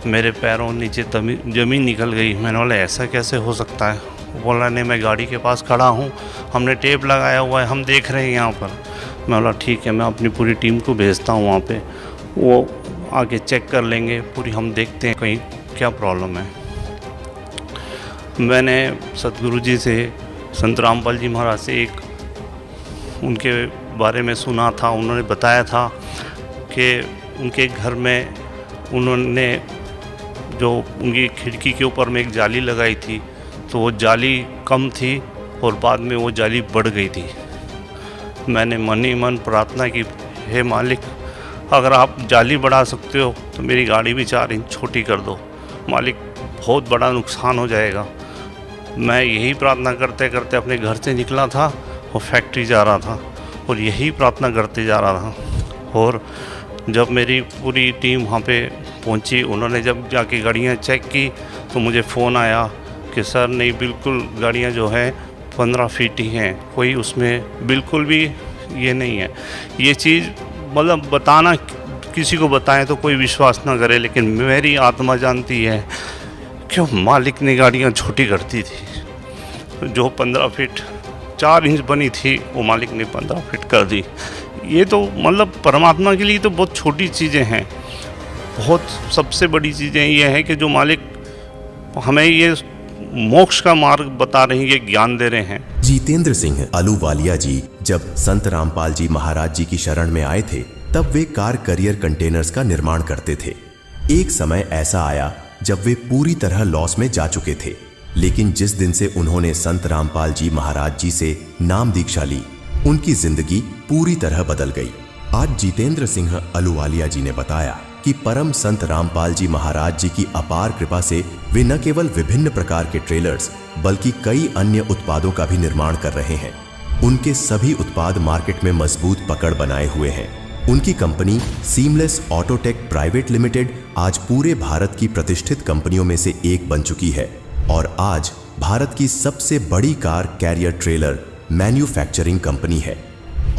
S8: मेरे पैरों नीचे ज़मीन निकल गई। मैंने बोला ऐसा कैसे हो सकता है? बोला नहीं, मैं गाड़ी के पास खड़ा हूँ, हमने टेप लगाया हुआ है, हम देख रहे हैं यहाँ पर। मैं बोला ठीक है, मैं अपनी पूरी टीम को भेजता हूँ वहाँ पे, वो आके चेक कर लेंगे पूरी, हम देखते हैं कहीं क्या प्रॉब्लम है। मैंने सतगुरु जी से, संत रामपाल जी महाराज से एक उनके बारे में सुना था। उन्होंने बताया था कि उनके घर में उन्होंने जो उनकी खिड़की के ऊपर में एक जाली लगाई थी, तो वो जाली कम थी और बाद में वो जाली बढ़ गई थी। मैंने मन ही मन प्रार्थना की, हे मालिक अगर आप जाली बढ़ा सकते हो तो मेरी गाड़ी भी 4 इंच छोटी कर दो मालिक, बहुत बड़ा नुकसान हो जाएगा। मैं यही प्रार्थना करते करते अपने घर से निकला था और फैक्ट्री जा रहा था और यही प्रार्थना करते जा रहा था। और जब मेरी पूरी टीम वहाँ पे पहुँची, उन्होंने जब जाके गाड़ियाँ चेक की तो मुझे फ़ोन आया कि सर नहीं, बिल्कुल गाड़ियाँ जो है 15 फीट ही हैं, कोई उसमें बिल्कुल भी ये नहीं है। ये चीज़ मतलब बताना, किसी को बताएं तो कोई विश्वास ना करे, लेकिन मेरी आत्मा जानती है क्यों मालिक ने गाड़ियाँ छोटी करती थी। जो 15 फीट 4 इंच बनी थी वो मालिक ने 15 फीट कर दी। ये तो मतलब परमात्मा के लिए तो बहुत छोटी चीज़ें हैं। बहुत सबसे बड़ी चीज़ें ये हैं कि जो मालिक हमें ये मोक्ष का मार्ग बता रहे हैं, ये ज्ञान दे रहे हैं।
S1: जितेंद्र सिंह अहलूवालिया जी जब संत रामपाल जी महाराज जी की शरण में आए थे, तब वे कार करियर कंटेनर्स का निर्माण करते थे। एक समय ऐसा आया जब वे पूरी तरह लॉस में जा चुके थे, लेकिन जिस दिन से उन्होंने संत रामपाल जी महाराज जी से नाम दीक्षा ली, उनकी जिंदगी पूरी तरह बदल गई। आज जितेंद्र सिंह अहलूवालिया जी ने बताया कि परम संत रामपाल जी महाराज जी की अपार कृपा से वे न केवल विभिन्न प्रकार के ट्रेलर्स बल्कि कई अन्य उत्पादों का भी निर्माण कर रहे हैं। उनके सभी उत्पाद मार्केट में मजबूत पकड़ बनाए हुए हैं। उनकी company seamless Autotech private limited आज पूरे भारत की प्रतिष्ठित कंपनियों में से एक बन चुकी है और आज भारत की सबसे बड़ी car carrier trailer manufacturing company है।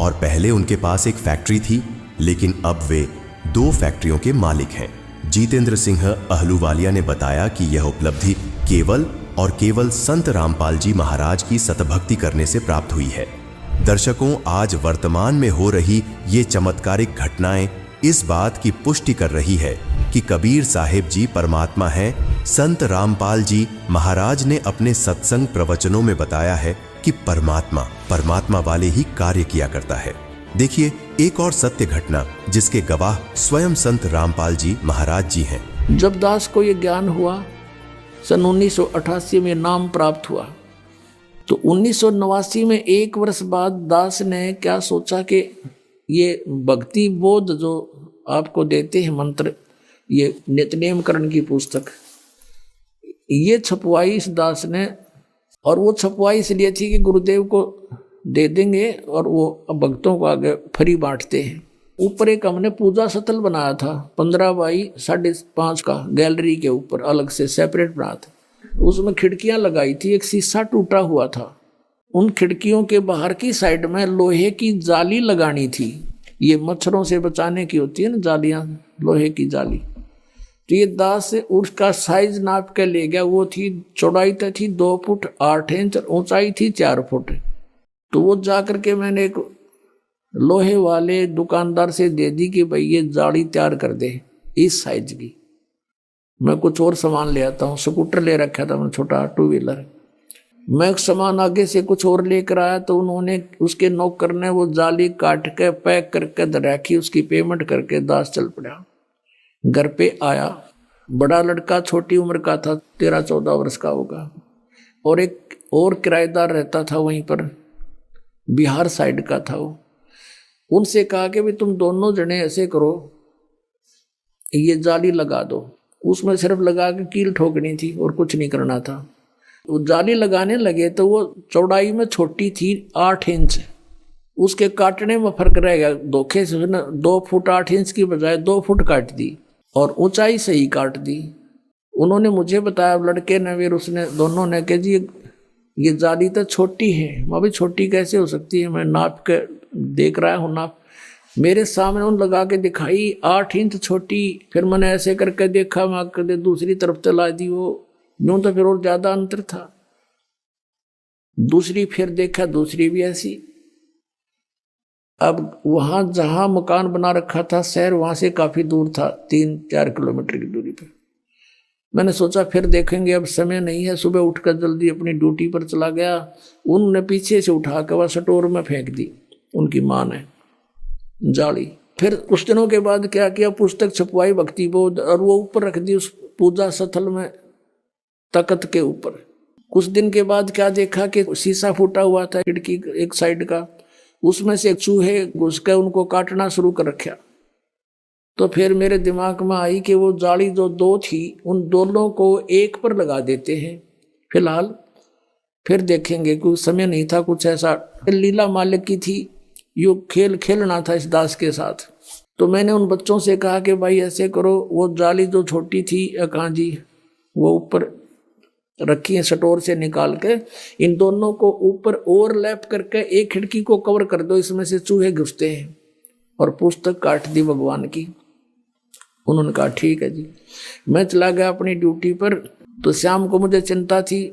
S1: और पहले उनके पास एक फैक्ट्री थी, लेकिन अब वे 2 फैक्ट्रियों के मालिक हैं। जितेंद्र सिंह अहलूवालिया ने बताया कि यह उपलब्धि केवल और केवल संत रामपाल जी महाराज की सतभक्ति करने से प्राप्त हुई है। दर्शकों, आज वर्तमान में हो रही ये चमत्कारिक घटनाएं इस बात की पुष्टि कर रही है कि कबीर साहिब जी परमात्मा हैं। संत रामपाल जी महाराज ने अपने सत्संग प्रवचनों में बताया है कि परमात्मा वाले ही कार्य किया करता है। देखिए एक और सत्य घटना जिसके गवाह स्वयं संत रामपाल जी महाराज जी हैं।
S9: जब दास को ये ज्ञान हुआ, सन 1988 में नाम प्राप्त हुआ, तो 1989 में 1 वर्ष बाद दास ने क्या सोचा कि ये भक्ति बोध जो आपको देते हैं मंत्र, ये नित्यनेम करण की पुस्तक, ये छपवाई इस दास ने। और वो छपवाई इसलिए थी कि गुरुदेव को दे देंगे और वो भक्तों को आगे फ्री बांटते हैं। ऊपर एक हमने पूजा सतल बनाया था 15 बाई 5.5 का, गैलरी के ऊपर अलग से सेपरेट बना था। उसमें खिड़कियां लगाई थी, एक शीशा टूटा हुआ था। उन खिड़कियों के बाहर की साइड में लोहे की जाली लगानी थी। ये मच्छरों से बचाने की होती है ना जालियां, लोहे की जाली। तो ये दास से उसका साइज नाप के ले गया। वो थी, चौड़ाई तो थी 2 फुट 8 इंच, ऊंचाई थी 4 फुट। तो वो जा करके मैंने एक लोहे वाले दुकानदार से दे दी कि भाई ये जाली तैयार कर दे इस साइज की। मैं कुछ और सामान ले आता हूँ, स्कूटर ले रखा था मैं, छोटा 2 व्हीलर। मैं सामान आगे से कुछ और लेकर आया तो उन्होंने उसके नौकर ने वो जाली काट के पैक करके रखी। उसकी पेमेंट करके दास चल पड़ा। घर पे आया, बड़ा लड़का छोटी उम्र का था, 13-14 वर्ष का होगा, और एक और किराएदार रहता था वहीं पर, बिहार साइड का था वो। उनसे कहा कि भाई तुम दोनों जने ऐसे करो, ये जाली लगा दो। उसमें सिर्फ लगा के कील ठोकनी थी और कुछ नहीं करना था। वो जाली लगाने लगे तो वो चौड़ाई में छोटी थी 8 इंच, उसके काटने में फर्क रह गया। धोखे से 2 फुट 8 इंच की बजाय 2 फुट काट दी और ऊंचाई से ही काट दी। उन्होंने मुझे बताया, लड़के ने फिर उसने दोनों ने कहा जी ये जाली तो छोटी है। मैं भी छोटी कैसे हो सकती है, मैं नाप के देख रहा हूँ नाप। मेरे सामने उन लगा के दिखाई 8 इंच छोटी। फिर मैंने ऐसे करके देखा, मैं कदे दूसरी तरफ चला दी, वो यूं तो फिर और ज्यादा अंतर था। दूसरी फिर देखा, दूसरी भी ऐसी। अब वहां जहां मकान बना रखा था शहर, वहां से काफी दूर था, 3-4 किलोमीटर की दूरी पर। मैंने सोचा फिर देखेंगे, अब समय नहीं है। सुबह उठकर जल्दी अपनी ड्यूटी पर चला गया। उन्होंने पीछे से उठा कर वह स्टोर में फेंक दी, उनकी माँ ने जाली। फिर कुछ दिनों के बाद क्या किया, पुस्तक छपवाई भक्ति बोध, और वो ऊपर रख दी उस पूजा स्थल में, तख्त के ऊपर। कुछ दिन के बाद क्या देखा कि शीशा फूटा हुआ था खिड़की एक साइड का, उसमें से चूहे घुस के उनको काटना शुरू कर रखा। तो फिर मेरे दिमाग में आई कि वो जाली जो 2 थी, उन दोनों को एक पर लगा देते हैं फिलहाल, फिर देखेंगे। कुछ समय नहीं था, कुछ ऐसा लीला मालिक की थी, यो खेल खेलना था इस दास के साथ। तो मैंने उन बच्चों से कहा कि भाई ऐसे करो, वो जाली जो छोटी थी कहाँ जी, वो ऊपर रखी है स्टोर से निकाल के, इन दोनों को ऊपर ओवरलैप करके एक खिड़की को कवर कर दो, इसमें से चूहे घुसते हैं। और पुस्तक काट दी भगवान की। उन्होंने कहा ठीक है जी। मैं चला गया अपनी ड्यूटी पर। तो शाम को मुझे चिंता थी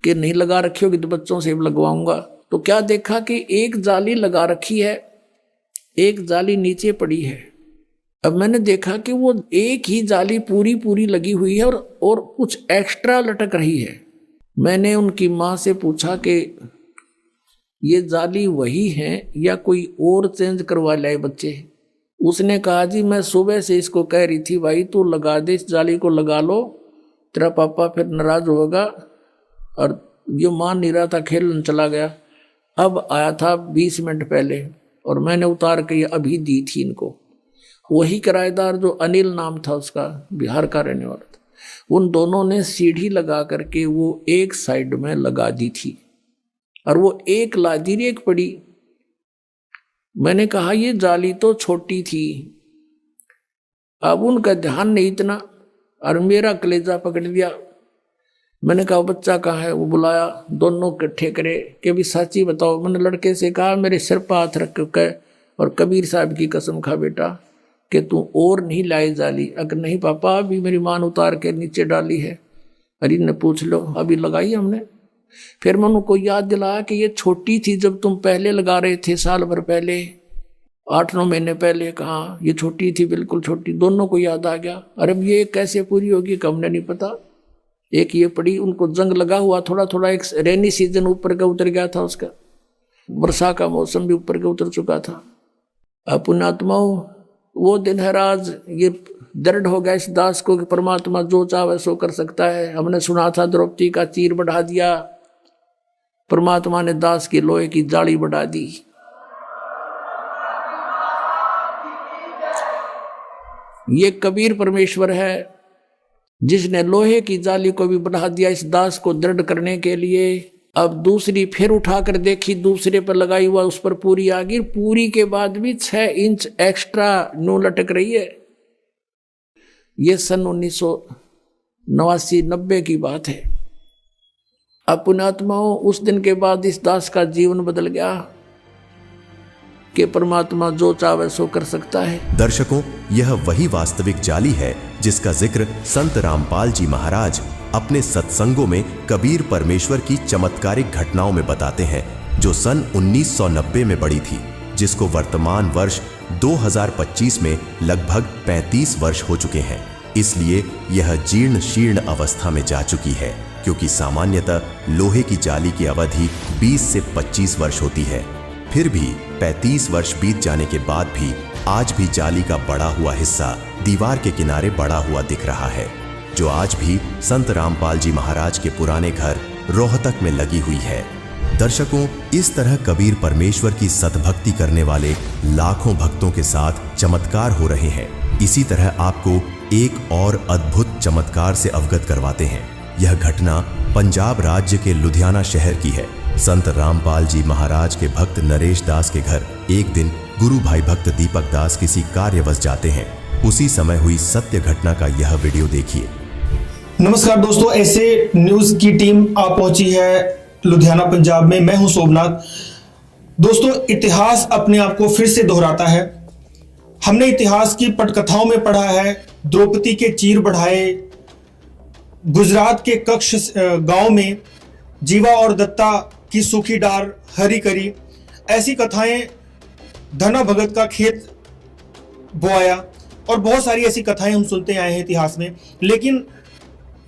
S9: कि नहीं लगा रखी होगी तो बच्चों से लगवाऊंगा। तो क्या देखा कि एक जाली लगा रखी है, एक जाली नीचे पड़ी है। अब मैंने देखा कि वो एक ही जाली पूरी लगी हुई है और कुछ एक्स्ट्रा लटक रही है। मैंने उनकी माँ से पूछा कि ये जाली वही है या कोई और चेंज करवा लाए बच्चे। उसने कहा जी मैं सुबह से इसको कह रही थी भाई तू लगा दे, इस जाली को लगा लो, तेरा पापा फिर नाराज होगा। और ये मान नहीं रहा था, खेलने चला गया। अब आया था 20 मिनट पहले और मैंने उतार के ये अभी दी थी इनको। वही किराएदार जो अनिल नाम था उसका, बिहार का रहने वाला था, उन दोनों ने सीढ़ी लगा करके वो एक साइड में लगा दी थी और वो एक लादी एक पड़ी। मैंने कहा ये जाली तो छोटी थी। अब उनका ध्यान नहीं इतना और मेरा कलेजा पकड़ लिया। मैंने कहा बच्चा कहाँ है? वो बुलाया, दोनों इकट्ठे करे कि भी सच्ची बताओ। मैंने लड़के से कहा मेरे सिर पर हाथ रख के और कबीर साहब की कसम खा बेटा कि तू और नहीं लाए जाली। अगर नहीं पापा अभी मेरी मान उतार के नीचे डाली है। अरे ने पूछ लो, अभी लगाई हमने। फिर मैं उनको याद दिलाया कि ये छोटी थी जब तुम पहले लगा रहे थे साल भर पहले। 8-9 महीने पहले कहा, ये छोटी थी, बिल्कुल छोटी, दोनों को याद आ गया, अरे ये कैसे पूरी होगी कि हमने नहीं पता। एक ये पड़ी, उनको जंग लगा हुआ थोड़ा थोड़ा, एक रेनी सीजन ऊपर का उतर गया था उसका, वर्षा का मौसम भी ऊपर का उतर चुका था। अब पुण्यात्माओं, वो दिन है आज, ये दृढ़ हो गया इस दास को कि परमात्मा जो चाहे सो कर सकता है। हमने सुना था द्रौपदी का चीर बढ़ा दिया, परमात्मा ने दास की लोहे की जाली बढ़ा दी। ये कबीर परमेश्वर है जिसने लोहे की जाली को भी बढ़ा दिया इस दास को दृढ़ करने के लिए। अब दूसरी फिर उठाकर देखी, दूसरे पर लगाई हुआ, उस पर पूरी आ गई, पूरी के बाद भी 6 इंच एक्स्ट्रा नू लटक रही है। ये सन 1989-90 की बात है। अब पुण्यात्माओं, उस दिन के बाद इस दास का जीवन बदल गया कि परमात्मा जो चाहे सो कर सकता है।
S1: दर्शकों, यह वही वास्तविक जाली है जिसका जिक्र संत रामपाल जी महाराज अपने सत्संगों में कबीर परमेश्वर की चमत्कारिक घटनाओं में बताते हैं, जो सन 1990 में बढ़ी थी, जिसको वर्तमान वर्ष 2025 में लगभग 35 वर्ष हो चुके हैं। इसलिए यह जीर्ण शीर्ण अवस्था में जा चुकी है, क्योंकि सामान्यतः लोहे की जाली की अवधि 20 से 25 वर्ष होती है। फिर भी 35 वर्ष बीत जाने के बाद भी आज भी जाली का बड़ा हुआ हिस्सा दीवार के किनारे बड़ा हुआ दिख रहा है, जो आज भी संत रामपाल जी महाराज के पुराने घर रोहतक में लगी हुई है। दर्शकों, इस तरह कबीर परमेश्वर की सतभक्ति करने वाले लाखों भक्तों के साथ चमत्कार हो रहे हैं। इसी तरह आपको एक और अद्भुत चमत्कार से अवगत करवाते हैं। यह घटना पंजाब राज्य के लुधियाना शहर की है। संत रामपाल जी महाराज के भक्त नरेश दास के घर एक दिन गुरु भाई भक्त दीपक दास किसी कार्यवश जाते हैं। उसी समय हुई सत्य घटना का यह वीडियो देखिए।
S10: नमस्कार दोस्तों, ऐसे न्यूज की टीम आप पहुंची है लुधियाना पंजाब में। मैं हूं सोमनाथ। दोस्तों, इतिहास अपने आप को फिर से दोहराता है। हमने इतिहास की पटकथाओं में पढ़ा है, द्रौपदी के चीर बढ़ाए, गुजरात के कक्ष गांव में जीवा और दत्ता की सूखी डार हरी करी, ऐसी कथाएं, धना भगत का खेत बोआया, और बहुत सारी ऐसी कथाएं हम सुनते आए हैं इतिहास में। लेकिन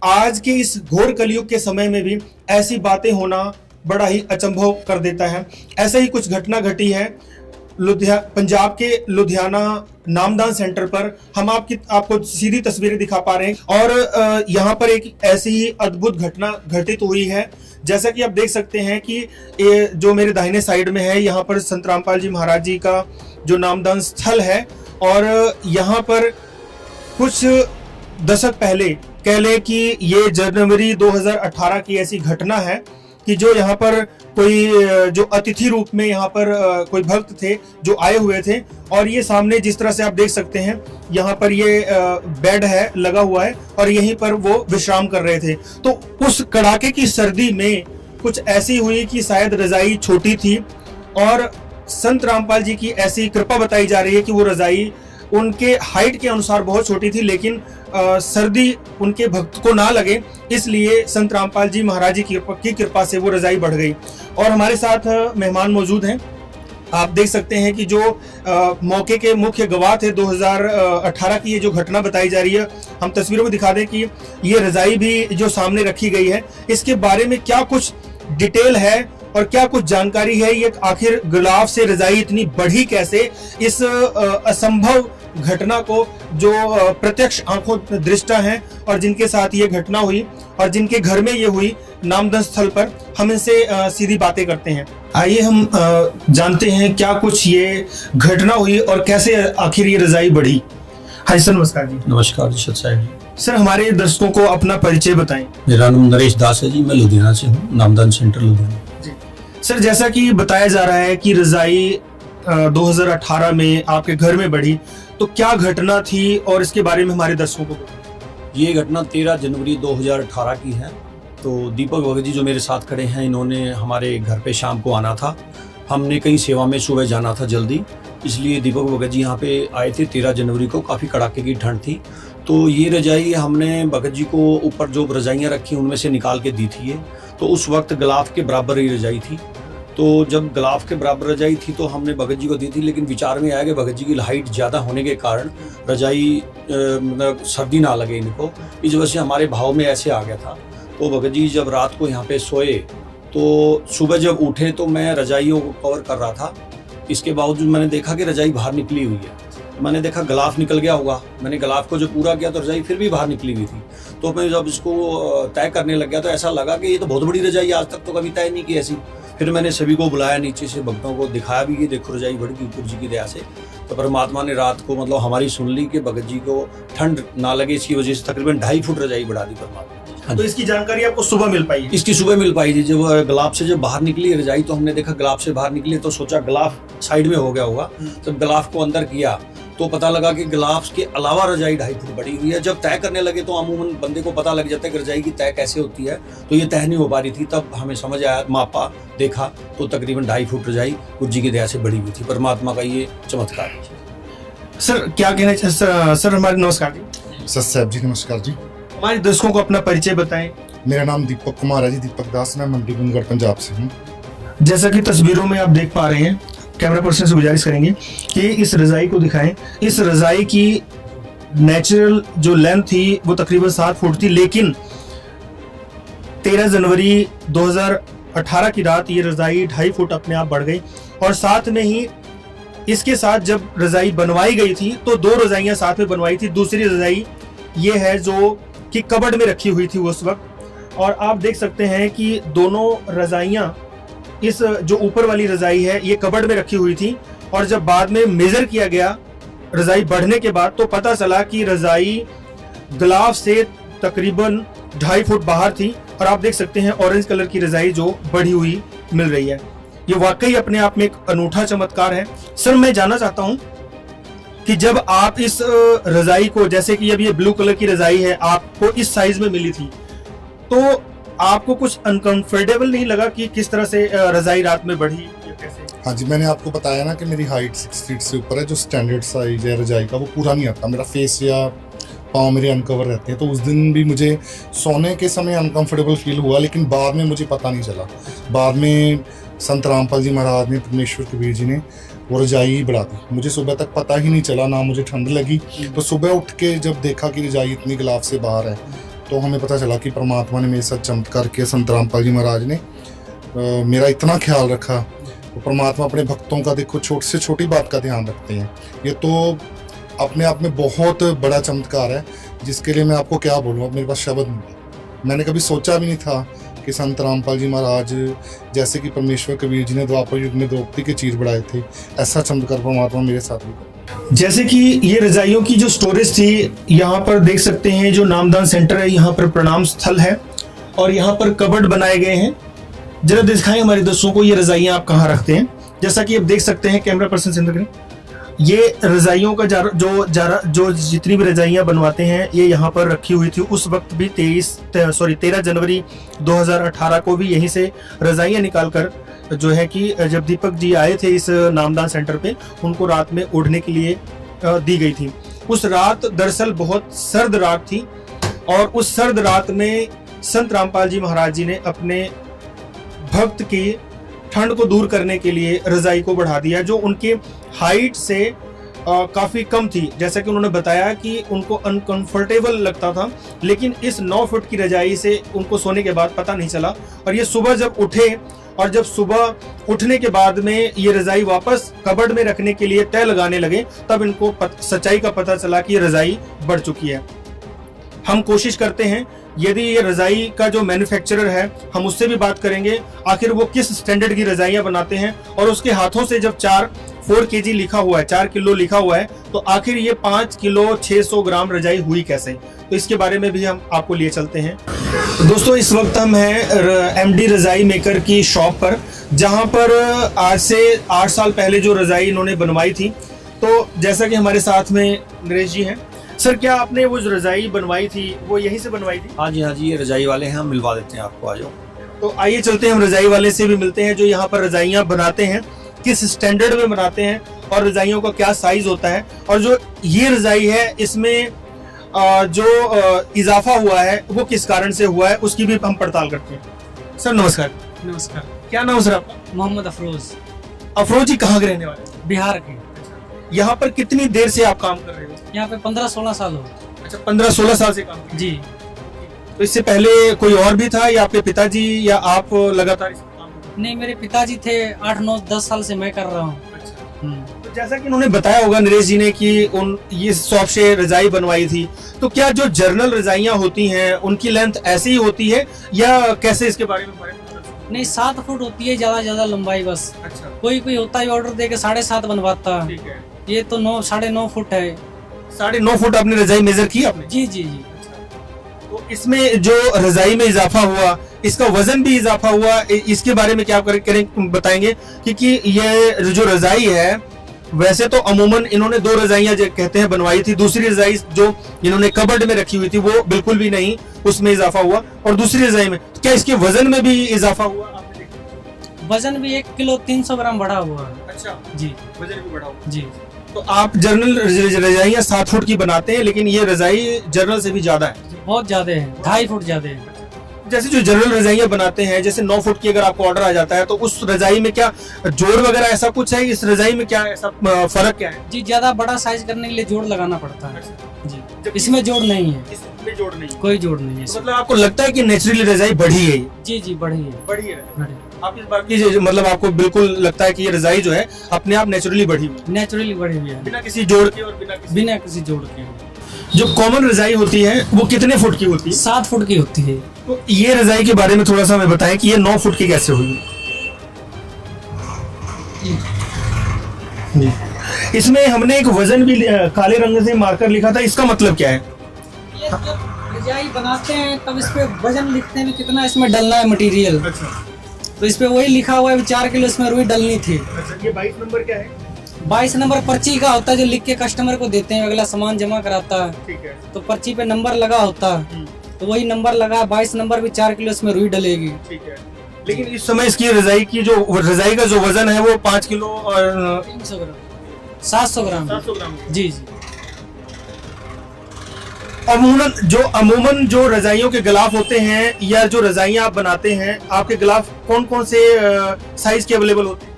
S10: आज के इस घोर कलयुग के समय में भी ऐसी बातें होना बड़ा ही अचंभव कर देता है। ऐसा ही कुछ घटना घटी है पंजाब के लुधियाना नामदान सेंटर पर। हम आपको सीधी तस्वीरें दिखा पा रहे हैं और यहाँ पर एक ऐसी ही अद्भुत घटना घटित हुई है। जैसा कि आप देख सकते हैं कि ये जो मेरे दाहिने साइड में है, यहाँ पर संत रामपाल जी महाराज जी का जो नामदान स्थल है, और यहाँ पर कुछ दशक पहले कह ले कि ये जनवरी 2018 की ऐसी घटना है कि जो यहाँ पर कोई जो अतिथि रूप में यहाँ पर कोई भक्त थे जो आए हुए थे, और ये सामने जिस तरह से आप देख सकते हैं यहाँ पर ये बेड है लगा हुआ है और यहीं पर वो विश्राम कर रहे थे। तो उस कड़ाके की सर्दी में कुछ ऐसी हुई कि शायद रजाई छोटी थी, और संत रामपाल जी की ऐसी कृपा बताई जा रही है कि वो रजाई उनके हाइट के अनुसार बहुत छोटी थी, लेकिन सर्दी उनके भक्त को ना लगे, इसलिए संत रामपाल जी महाराज जी की कृपा से वो रजाई बढ़ गई। और हमारे साथ मेहमान मौजूद हैं। आप देख सकते हैं कि जो मौके के मुख्य गवाह थे 2018 की ये जो घटना बताई जा रही है, हम तस्वीरों में दिखा दें कि ये रजाई भी जो सामने रखी गई है, इसके बारे में क्या कुछ डिटेल है और क्या कुछ जानकारी है, ये आखिर गुलाब से रजाई इतनी बढ़ी कैसे, इस असंभव घटना को जो प्रत्यक्ष आंखों दृष्टा हैं और जिनके साथ ये घटना हुई और जिनके घर में ये हुई नामदान स्थल पर, हम इनसे सीधी बातें करते हैं। आइए हम जानते हैं क्या कुछ ये घटना हुई और कैसे आखिर ये रजाई बढ़ी। हाँ सर, नमस्कार जी।
S11: नमस्कार जी, साहब।
S10: सर, हमारे दर्शकों को अपना परिचय बताएं।
S11: मेरा नाम नरेश दास है जी, मैं लुधियाना से हूँ, नामदान सेंटर लुधियाना जी।
S10: सर, जैसा कि बताया जा रहा है कि रजाई 2018 में आपके घर में बढ़ी, तो क्या घटना थी और इसके बारे में हमारे दर्शकों को?
S11: ये घटना 13 जनवरी 2018 की है। तो दीपक भगत जी जो मेरे साथ खड़े हैं, इन्होंने हमारे घर पे शाम को आना था। हमने कहीं सेवा में सुबह जाना था जल्दी, इसलिए दीपक भगत जी यहाँ पे आए थे 13 जनवरी को। काफ़ी कड़ाके की ठंड थी, तो ये रजाई हमने भगत जी को ऊपर जो रजाइयाँ रखी उनमें से निकाल के दी थी ये। तो उस वक्त गलाफ के बराबर ही रजाई थी। तो जब गलाफ के बराबर रजाई थी तो हमने भगत जी को दी थी, लेकिन विचार में आया कि भगत जी की हाइट ज़्यादा होने के कारण रजाई मतलब सर्दी ना लगे इनको, इस वजह से हमारे भाव में ऐसे आ गया था। तो भगत जी जब रात को यहाँ पे सोए तो सुबह जब उठे तो मैं रजाइयों को कवर कर रहा था। इसके बावजूद मैंने देखा कि रजाई बाहर निकली हुई है। मैंने देखा गलाफ निकल गया होगा, मैंने गलाफ को जब पूरा किया तो रजाई फिर भी बाहर निकली हुई थी। तो मैं जब इसको तय करने लग गया तो ऐसा लगा कि ये तो बहुत बड़ी रजाई, आज तक तो कभी तय नहीं की ऐसी। फिर मैंने सभी को बुलाया, नीचे से भक्तों को दिखाया भी कि देखो रजाई बढ़ गई ऊपर जी की दया से। तो परमात्मा ने रात को मतलब हमारी सुन ली कि भगत जी को ठंड ना लगे, इसकी वजह से तकरीबन 2.5 फुट रजाई बढ़ा दी परमात्मा।
S10: तो इसकी जानकारी आपको सुबह मिल पाई?
S11: इसकी सुबह मिल पाई थी। जब गलाफ से जब बाहर निकली रजाई तो हमने देखा गलाफ से बाहर निकली तो सोचा गलाफ साइड में हो गया होगा। जब गलाफ को अंदर किया तो पता लगा कि गलाफ के अलावा रजाई 2.5 फुट बड़ी हुई है। जब तय करने लगे तो अमूमन बंदे को पता लग जाता है कि रजाई की तय कैसे होती है, तो ये तय नहीं हो पा रही थी। तब हमें समझ आया, मापा, देखा तो तकरीबन 2.5 फुट रजाई गुरु जी की दया से बड़ी हुई थी। परमात्मा का ये चमत्कार है।
S10: सर क्या कहना चाहिए? सर हमारे नमस्कार जी।
S12: सर साहब जी नमस्कार जी।
S10: हमारे दर्शकों को अपना परिचय बताएं।
S12: मेरा नाम दीपक कुमार है जी, दीपक दास। मैं मंडी कुंजगढ़ पंजाब से हूँ।
S10: जैसा कि तस्वीरों में आप देख पा रहे हैं, कैमरा पर्सन से गुजारिश करेंगे कि इस रजाई को दिखाएं। इस रजाई की नेचुरल जो लेंथ थी वो तकरीबन 7 फुट थी, लेकिन 13 जनवरी 2018 की रात ये रजाई 2.5 फुट अपने आप बढ़ गई। और साथ में ही इसके साथ जब रजाई बनवाई गई थी तो 2 रजाइयां साथ में बनवाई थी। दूसरी रजाई ये है जो कि कबर्ड में रखी हुई थी उस वक्त। और आप देख सकते हैं कि दोनों रजाइयां, इस जो ऊपर वाली रजाई है ये कबर्ड में रखी हुई थी, और जब बाद में मेजर किया गया रजाई बढ़ने के बाद तो पता चला कि रजाई गलाफ से तकरीबन 2.5 फुट बाहर थी। और आप देख सकते हैं ऑरेंज कलर की रजाई जो बढ़ी हुई मिल रही है। ये वाकई अपने आप में एक अनूठा चमत्कार है। सर मैं जानना चाहता हूं कि जब आप इस रजाई को, जैसे कि अब ये ब्लू कलर की रजाई है, आपको इस साइज में मिली थी, तो आपको कुछ अनकंफर्टेबल नहीं लगा कि किस तरह से रजाई रात में बढ़ी?
S12: हाँ जी, मैंने आपको बताया ना कि मेरी हाइट 6 फीट से ऊपर है। जो स्टैंडर्ड साइज है रजाई का वो पूरा नहीं आता। मेरा फेस या पाँव मेरे अनकवर रहते हैं। तो उस दिन भी मुझे सोने के समय अनकंफर्टेबल फील हुआ, लेकिन बाद में मुझे पता नहीं चला। बाद में संत रामपाल जी महाराज ने, परमेश्वर कबीर जी ने वो रजाई बढ़ा दी। मुझे सुबह तक पता ही नहीं चला, ना मुझे ठंड लगी। तो सुबह उठ के जब देखा कि रजाई इतनी गलाफ से बाहर है तो हमें पता चला कि परमात्मा ने मेरे साथ चमत्कार किया। संत रामपाल जी महाराज ने मेरा इतना ख्याल रखा। तो परमात्मा अपने भक्तों का देखो छोटी से छोटी बात का ध्यान रखते हैं। ये तो अपने आप में बहुत बड़ा चमत्कार है, जिसके लिए मैं आपको क्या बोलूँ, अब मेरे पास शब्द नहीं। मैंने कभी सोचा भी नहीं था कि संत रामपाल जी महाराज जैसे कि परमेश्वर कबीर जी ने द्वापर युग में द्रौपदी के चीर बढ़ाए थे, ऐसा चमत्कार परमात्मा मेरे साथ भी करे।
S10: जैसे कि ये रजाइयों की जो स्टोरेज थी, यहाँ पर देख सकते हैं जो नामदान सेंटर है, यहाँ पर प्रणाम स्थल है और यहाँ पर कबर्ड बनाए गए हैं। जरा दिखाएं हमारे दर्शकों को ये रजाइयाँ आप कहाँ रखते हैं। जैसा कि आप देख सकते हैं, कैमरा पर्सन से अंदर करें, ये रजाइयों का जो जितनी भी रजाइयाँ बनवाते हैं ये यहाँ पर रखी हुई थी। उस वक्त भी 13 जनवरी 2018 को भी यहीं से रजाइयाँ निकाल कर जो है कि जब दीपक जी आए थे इस नामदान सेंटर पे, उनको रात में ओढ़ने के लिए दी गई थी। उस रात दरअसल बहुत सर्द रात थी और उस सर्द रात में संत रामपाल जी महाराज जी ने अपने भक्त की ठंड को दूर करने के लिए रजाई को बढ़ा दिया, जो उनके हाइट से काफ़ी कम थी। जैसा कि उन्होंने बताया कि उनको अनकंफर्टेबल लगता था, लेकिन इस 9 फुट की रजाई से उनको सोने के बाद पता नहीं चला। और ये सुबह जब उठे और जब सुबह उठने के बाद में ये रजाई वापस कबर्ड में रखने के लिए तय लगाने लगे, तब इनको सच्चाई का पता चला कि ये रजाई बढ़ चुकी है। हम कोशिश करते हैं, यदि ये रजाई का जो मैन्युफैक्चरर है हम उससे भी बात करेंगे, आखिर वो किस स्टैंडर्ड की रजाइयाँ बनाते हैं। और उसके हाथों से जब 4 kg लिखा हुआ है, 4 किलो लिखा हुआ है, तो आखिर ये 5 किलो 600 ग्राम रजाई हुई कैसे, तो इसके बारे में भी हम आपको लिए चलते हैं। तो दोस्तों इस वक्त हम हैं MD रजाई मेकर की शॉप पर, जहां पर आज से 8 साल पहले जो रजाई इन्होंने बनवाई थी। तो जैसा कि हमारे साथ में नरेश जी हैं, सर क्या आपने वो जो रजाई बनवाई थी वो यहीं से बनवाई थी?
S11: हाँ जी, ये रजाई वाले हैं, हम मिलवा देते हैं आपको, आ जाओ।
S10: तो आइए चलते हैं, हम रजाई वाले से भी मिलते हैं जो यहाँ पर रजाइयाँ बनाते हैं, किस स्टैंडर्ड में बनाते हैं और रजाइयों का क्या साइज होता है, और जो ये रजाई है इसमें जो इजाफा हुआ है वो किस कारण से हुआ है, उसकी भी हम पड़ताल करते हैं। सर नमस्कार।
S13: नमस्कार।
S10: क्या नाम सर आपका?
S13: मोहम्मद अफरोज।
S10: अफरोज जी कहाँ के रहने वाले?
S13: बिहार के।
S10: यहाँ पर कितनी देर से आप काम कर रहे हो?
S13: यहाँ पे 15-16 साल हो।
S10: अच्छा, 15-16 साल से काम कर रहे हो?
S13: जी।
S10: तो इससे पहले कोई और भी था या आपके पिताजी या आप लगातार इस काम में?
S13: नहीं, मेरे पिताजी थे। 8-9-10 साल से मैं कर रहा हूँ।
S10: तो जैसा कि उन्होंने बताया होगा नरेश जी ने कि ये शॉप से रजाई बनवाई थी, तो क्या जो जर्नल रजाइयाँ होती हैं उनकी लेंथ ऐसी ही होती है या कैसे, इसके बारे में
S13: नहीं, 7 फुट होती है ज्यादा लंबाई बस।
S10: अच्छा।
S13: कोई होता है ऑर्डर दे के 7.5 बनवाता।
S10: ठीक है।
S13: ये तो 9-9.5 फुट है।
S10: 9.5 फुट आपने रजाई मेजर की आपने?
S13: जी जी जी।
S10: तो इसमें जो रजाई में इजाफा हुआ, इसका वजन भी इजाफा हुआ, इसके बारे में क्या करें बताएंगे? क्योंकि ये जो रजाई है, वैसे तो अमूमन इन्होंने 2 रजाइयां जो कहते हैं बनवाई थी, दूसरी रजाई जो इन्होंने कबर्ड में रखी हुई थी वो बिल्कुल भी नहीं, उसमें इजाफा हुआ। और दूसरी रजाई में क्या इसके वजन में भी इजाफा हुआ? आपने देखा
S13: वजन भी 1 किलो 300 ग्राम बढ़ा हुआ है।
S10: अच्छा
S13: जी,
S10: वजन भी बढ़ा हुआ।
S13: जी।
S10: तो आप जर्नल रजाइयाँ 7 फुट की बनाते हैं, लेकिन ये रजाई जर्नल से भी ज्यादा है,
S13: बहुत ज्यादा है, 2.5 फुट ज्यादा है।
S10: जैसे जो जनरल रजाइयाँ बनाते हैं, जैसे 9 फुट की अगर आपको ऑर्डर आ जाता है तो उस रजाई में क्या जोड़ वगैरह ऐसा कुछ है? इस रजाई में क्या ऐसा फर्क क्या है?
S13: जी, ज्यादा बड़ा साइज करने के लिए जोड़ लगाना पड़ता है। जी, इसमें जोड़ नहीं है।
S10: इसमें जोड़ नहीं,
S13: कोई जोड़ नहीं है।
S10: तो मतलब आपको लगता है कि नेचुरली रजाई बढ़ी है?
S13: जी जी, बढ़ी है।
S10: बढ़ी है। आप इस बात की मतलब आपको बिल्कुल लगता है कि ये रजाई जो है अपने आप नेचुरली बढ़ी हुई है?
S13: नेचुरली बढ़ी हुई है,
S10: बिना किसी जोड़ के और
S13: बिना किसी जोड़ के।
S10: जो कॉमन रजाई होती है वो कितने फुट की होती है?
S13: 7 फुट की होती है।
S10: तो ये रजाई के बारे में थोड़ा सा हमें बताएं कि ये 9 फुट की कैसे हुई? इसमें हमने एक वजन भी काले रंग से मार्कर लिखा था, इसका मतलब क्या है?
S13: ये जब रजाई बनाते हैं तब इस पे वजन लिखते हैं कितना इसमें डलना है मटेरियल।
S10: अच्छा।
S13: तो इस पे वही लिखा हुआ है 4 किलो इसमें रुई डलनी थी।
S10: अच्छा, ये 22 नंबर क्या है?
S13: 22 नंबर पर्ची का होता है जो लिख के कस्टमर को देते हैं, अगला सामान जमा कराता है।
S10: ठीक है।
S13: तो पर्ची पे नंबर लगा होता है, तो वही नंबर लगा 22 नंबर भी 4 किलो इसमें रुई डलेगी।
S10: ठीक है। लेकिन इस समय इसकी रजाई की जो रजाई का जो वजन है वो 5 किलो और
S13: 300 ग्राम 700 ग्राम।
S10: 700 ग्राम।
S13: जी जी।
S10: अमूमन जो रजाइयों के गिलाफ होते हैं या जो रजाइयाँ आप बनाते हैं, आपके गिलाफ कौन कौन से साइज के अवेलेबल होते हैं?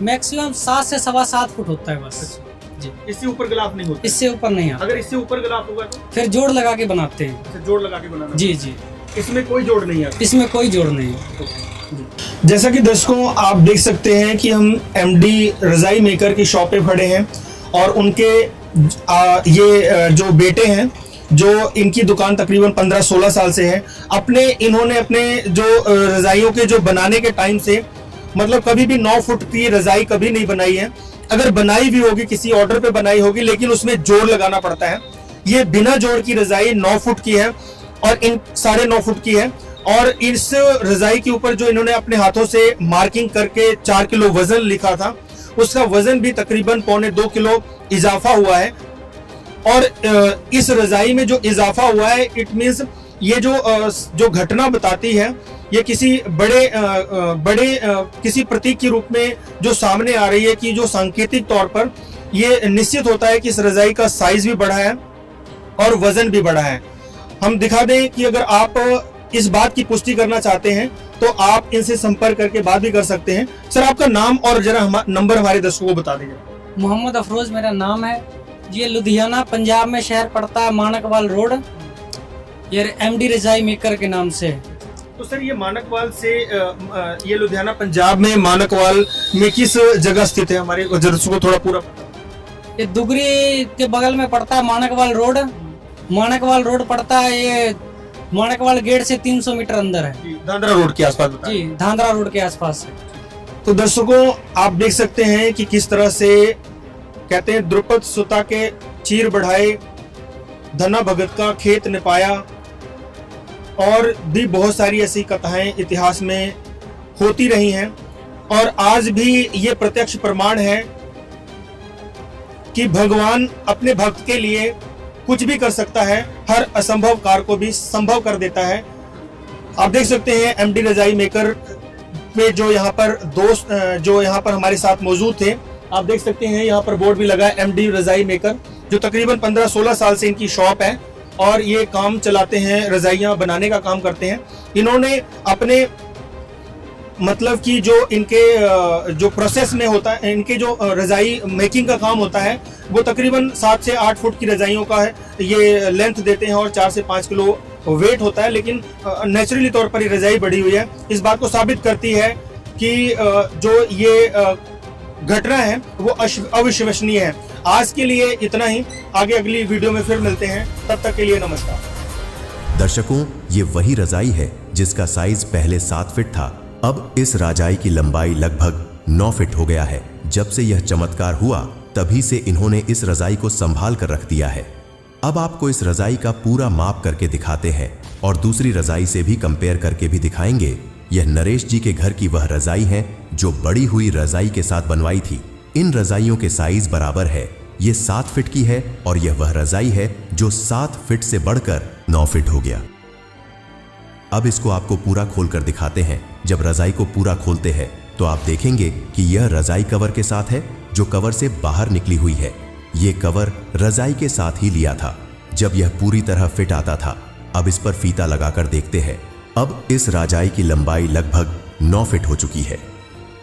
S13: मैक्सिमम 7 से 7.25 फुट होता है बस। जी,
S10: इससे ऊपर गिलाफ नहीं होता?
S13: इससे ऊपर नहीं आता।
S10: अगर इससे ऊपर गिलाफ होगा तो
S13: फिर जोड़ लगा के बनाते हैं।
S10: अच्छा, जोड़ लगा के बनाना?
S13: जी जी।
S10: इसमें कोई जोड़ नहीं है?
S13: इसमें कोई जोड़ नहीं है।
S10: जैसा कि दर्शकों आप देख सकते हैं कि हम एमडी रजाई मेकर की शॉप पे खड़े हैं और उनके ये जो बेटे हैं, जो इनकी दुकान तकरीबन 15-16 साल से है, इन्होंने अपने जो रजाइयों के जो बनाने के टाइम से मतलब कभी भी 9 फुट की रजाई कभी नहीं बनाई है। अगर बनाई भी होगी किसी ऑर्डर पे बनाई होगी, लेकिन उसमें जोड़ लगाना पड़ता है। ये बिना जोड़ की रजाई 9 फुट की है और इन 9.5 फुट की है। और इस रजाई के ऊपर जो इन्होंने अपने हाथों से मार्किंग करके 4 किलो वजन लिखा था, उसका वजन भी तकरीबन 1.25 किलो इजाफा हुआ है। और इस रजाई में जो इजाफा हुआ है, इट मीन्स ये जो घटना बताती है, ये किसी बड़े किसी प्रतीक के रूप में जो सामने आ रही है कि जो सांकेतिक तौर पर ये निश्चित होता है कि इस रजाई का साइज भी बढ़ा है और वजन भी बढ़ा है। हम दिखा दें कि अगर आप इस बात की पुष्टि करना चाहते हैं तो आप इनसे संपर्क करके बात भी कर सकते हैं। सर, आपका नाम और जरा नंबर हमारे दर्शकों को बता दीजिए।
S13: मोहम्मद अफरोज मेरा नाम है। ये लुधियाना पंजाब में शहर पड़ता है, मानकवाल रोड। ये एमडी रजाई मेकर के नाम से।
S10: तो सर, ये मानकवाल से ये लुधियाना पंजाब में मानकवाल में किस जगह स्थित है? हमारे दर्शकों को थोड़ा पूरा
S13: ये दुगरी के बगल में पड़ता है मानकवाल रोड। मानकवाल रोड पड़ता है, ये मानकवाल गेट से 300 मीटर अंदर है।
S10: धांधरा रोड के आसपास?
S13: जी, धांधरा रोड के आसपास है।
S10: तो दर्शकों आप देख सकते हैं कि किस तरह से कहते हैं, द्रुपद सुता के चीर बढ़ाए, धना भगत का खेत निपाया, और भी बहुत सारी ऐसी कथाएं इतिहास में होती रही हैं। और आज भी ये प्रत्यक्ष प्रमाण है कि भगवान अपने भक्त के लिए कुछ भी कर सकता है, हर असंभव कार्य को भी संभव कर देता है। आप देख सकते हैं एमडी रजाई मेकर में जो यहाँ पर दोस्त जो यहाँ पर हमारे साथ मौजूद थे, आप देख सकते हैं यहाँ पर बोर्ड भी लगा है एमडी रजाई मेकर, जो तकरीबन 15-16 साल से इनकी शॉप है और ये काम चलाते हैं, रजाइयाँ बनाने का काम करते हैं। इन्होंने अपने मतलब कि जो इनके जो प्रोसेस में होता है, इनके जो रजाई मेकिंग का काम होता है वो तकरीबन 7 से 8 फुट की रजाइयों का है, ये लेंथ देते हैं और 4 से 5 किलो वेट होता है, लेकिन नेचुरली तौर पर ये रजाई बढ़ी हुई है। इस बात को साबित करती है कि जो ये घटना है वो अविश्वसनीय है। आज के लिए इतना ही, आगे अगली वीडियो में फिर मिलते हैं, तब तक के लिए नमस्कार।
S1: दर्शकों, ये वही रजाई है जिसका साइज पहले 7 फीट था। अब इस रजाई की लंबाई लगभग 9 फीट हो गया है। जब से यह चमत्कार हुआ तभी से इन्होंने इस रजाई को संभाल कर रख दिया है। अब आपको इस रजाई का पूरा माप करके दिखाते हैं और दूसरी रजाई से भी कंपेयर करके भी दिखाएंगे। यह नरेश जी के घर की वह रजाई है जो बड़ी हुई रजाई के साथ बनवाई थी। इन रजाइयों के साइज बराबर है। ये 7 फीट की है और यह वह रजाई है जो 7 फीट से बढ़कर 9 फीट हो गया। अब इसको आपको पूरा खोलकर दिखाते हैं। जब रजाई को पूरा खोलते हैं तो आप देखेंगे कि यह रजाई कवर के साथ है जो कवर से बाहर निकली हुई है। ये कवर रजाई के साथ ही लिया था जब यह पूरी तरह फिट आता था। अब इस पर फीता लगाकर देखते हैं। अब इस रजाई की लंबाई लगभग 9 फीट हो चुकी है।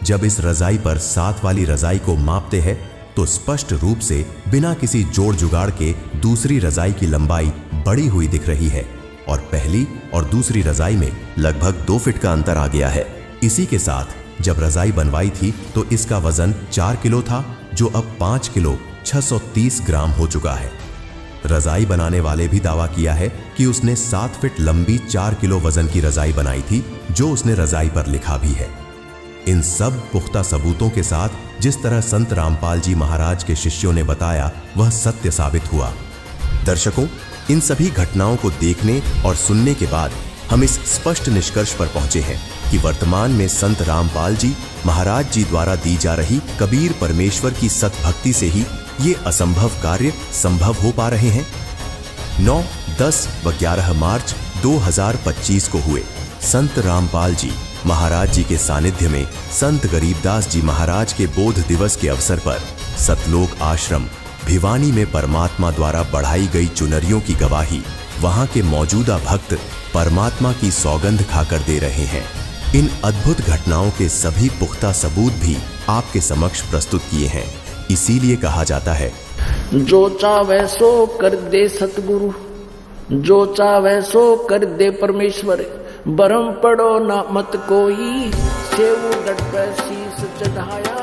S1: जब इस रजाई पर 7 वाली रजाई को मापते हैं तो स्पष्ट रूप से बिना किसी जोड़ जुगाड़ के दूसरी रजाई की लंबाई बढ़ी हुई दिख रही है और पहली और दूसरी रजाई में लगभग 2 फीट का अंतर आ गया है। इसी के साथ जब रजाई बनवाई थी तो इसका वजन 4 किलो था, जो अब 5 किलो 630 ग्राम हो चुका है। रजाई बनाने वाले भी दावा किया है कि उसने 7 फीट लंबी 4 किलो वजन की रजाई बनाई थी, जो उसने रजाई पर लिखा भी है। इन सब पुख्ता सबूतों के साथ जिस तरह संत रामपाल जी महाराज के शिष्यों ने बताया वह सत्य साबित हुआ। दर्शकों, इन सभी घटनाओं को देखने और सुनने के बाद हम इस स्पष्ट निष्कर्ष पर पहुंचे हैं कि वर्तमान में संत रामपाल जी महाराज जी द्वारा दी जा रही कबीर परमेश्वर की सतभक्ति से ही ये असंभव कार्य संभव हो पा रहे हैं। 9, 10 व 11 मार्च 2025 को हुए संत रामपाल जी महाराज जी के सानिध्य में संत गरीबदास जी महाराज के बोध दिवस के अवसर पर सतलोक आश्रम भिवानी में परमात्मा द्वारा बढ़ाई गई चुनरियों की गवाही वहां के मौजूदा भक्त परमात्मा की सौगंध खाकर दे रहे हैं। इन अद्भुत घटनाओं के सभी पुख्ता सबूत भी आपके समक्ष प्रस्तुत किए हैं। इसीलिए कहा जाता है,
S9: जो चाहे सो कर दे सतगुरु, जो चाहे सो कर दे परमेश्वर, बरम पड़ो ना मत कोई, सेव डट पे शीस चढ़ाया।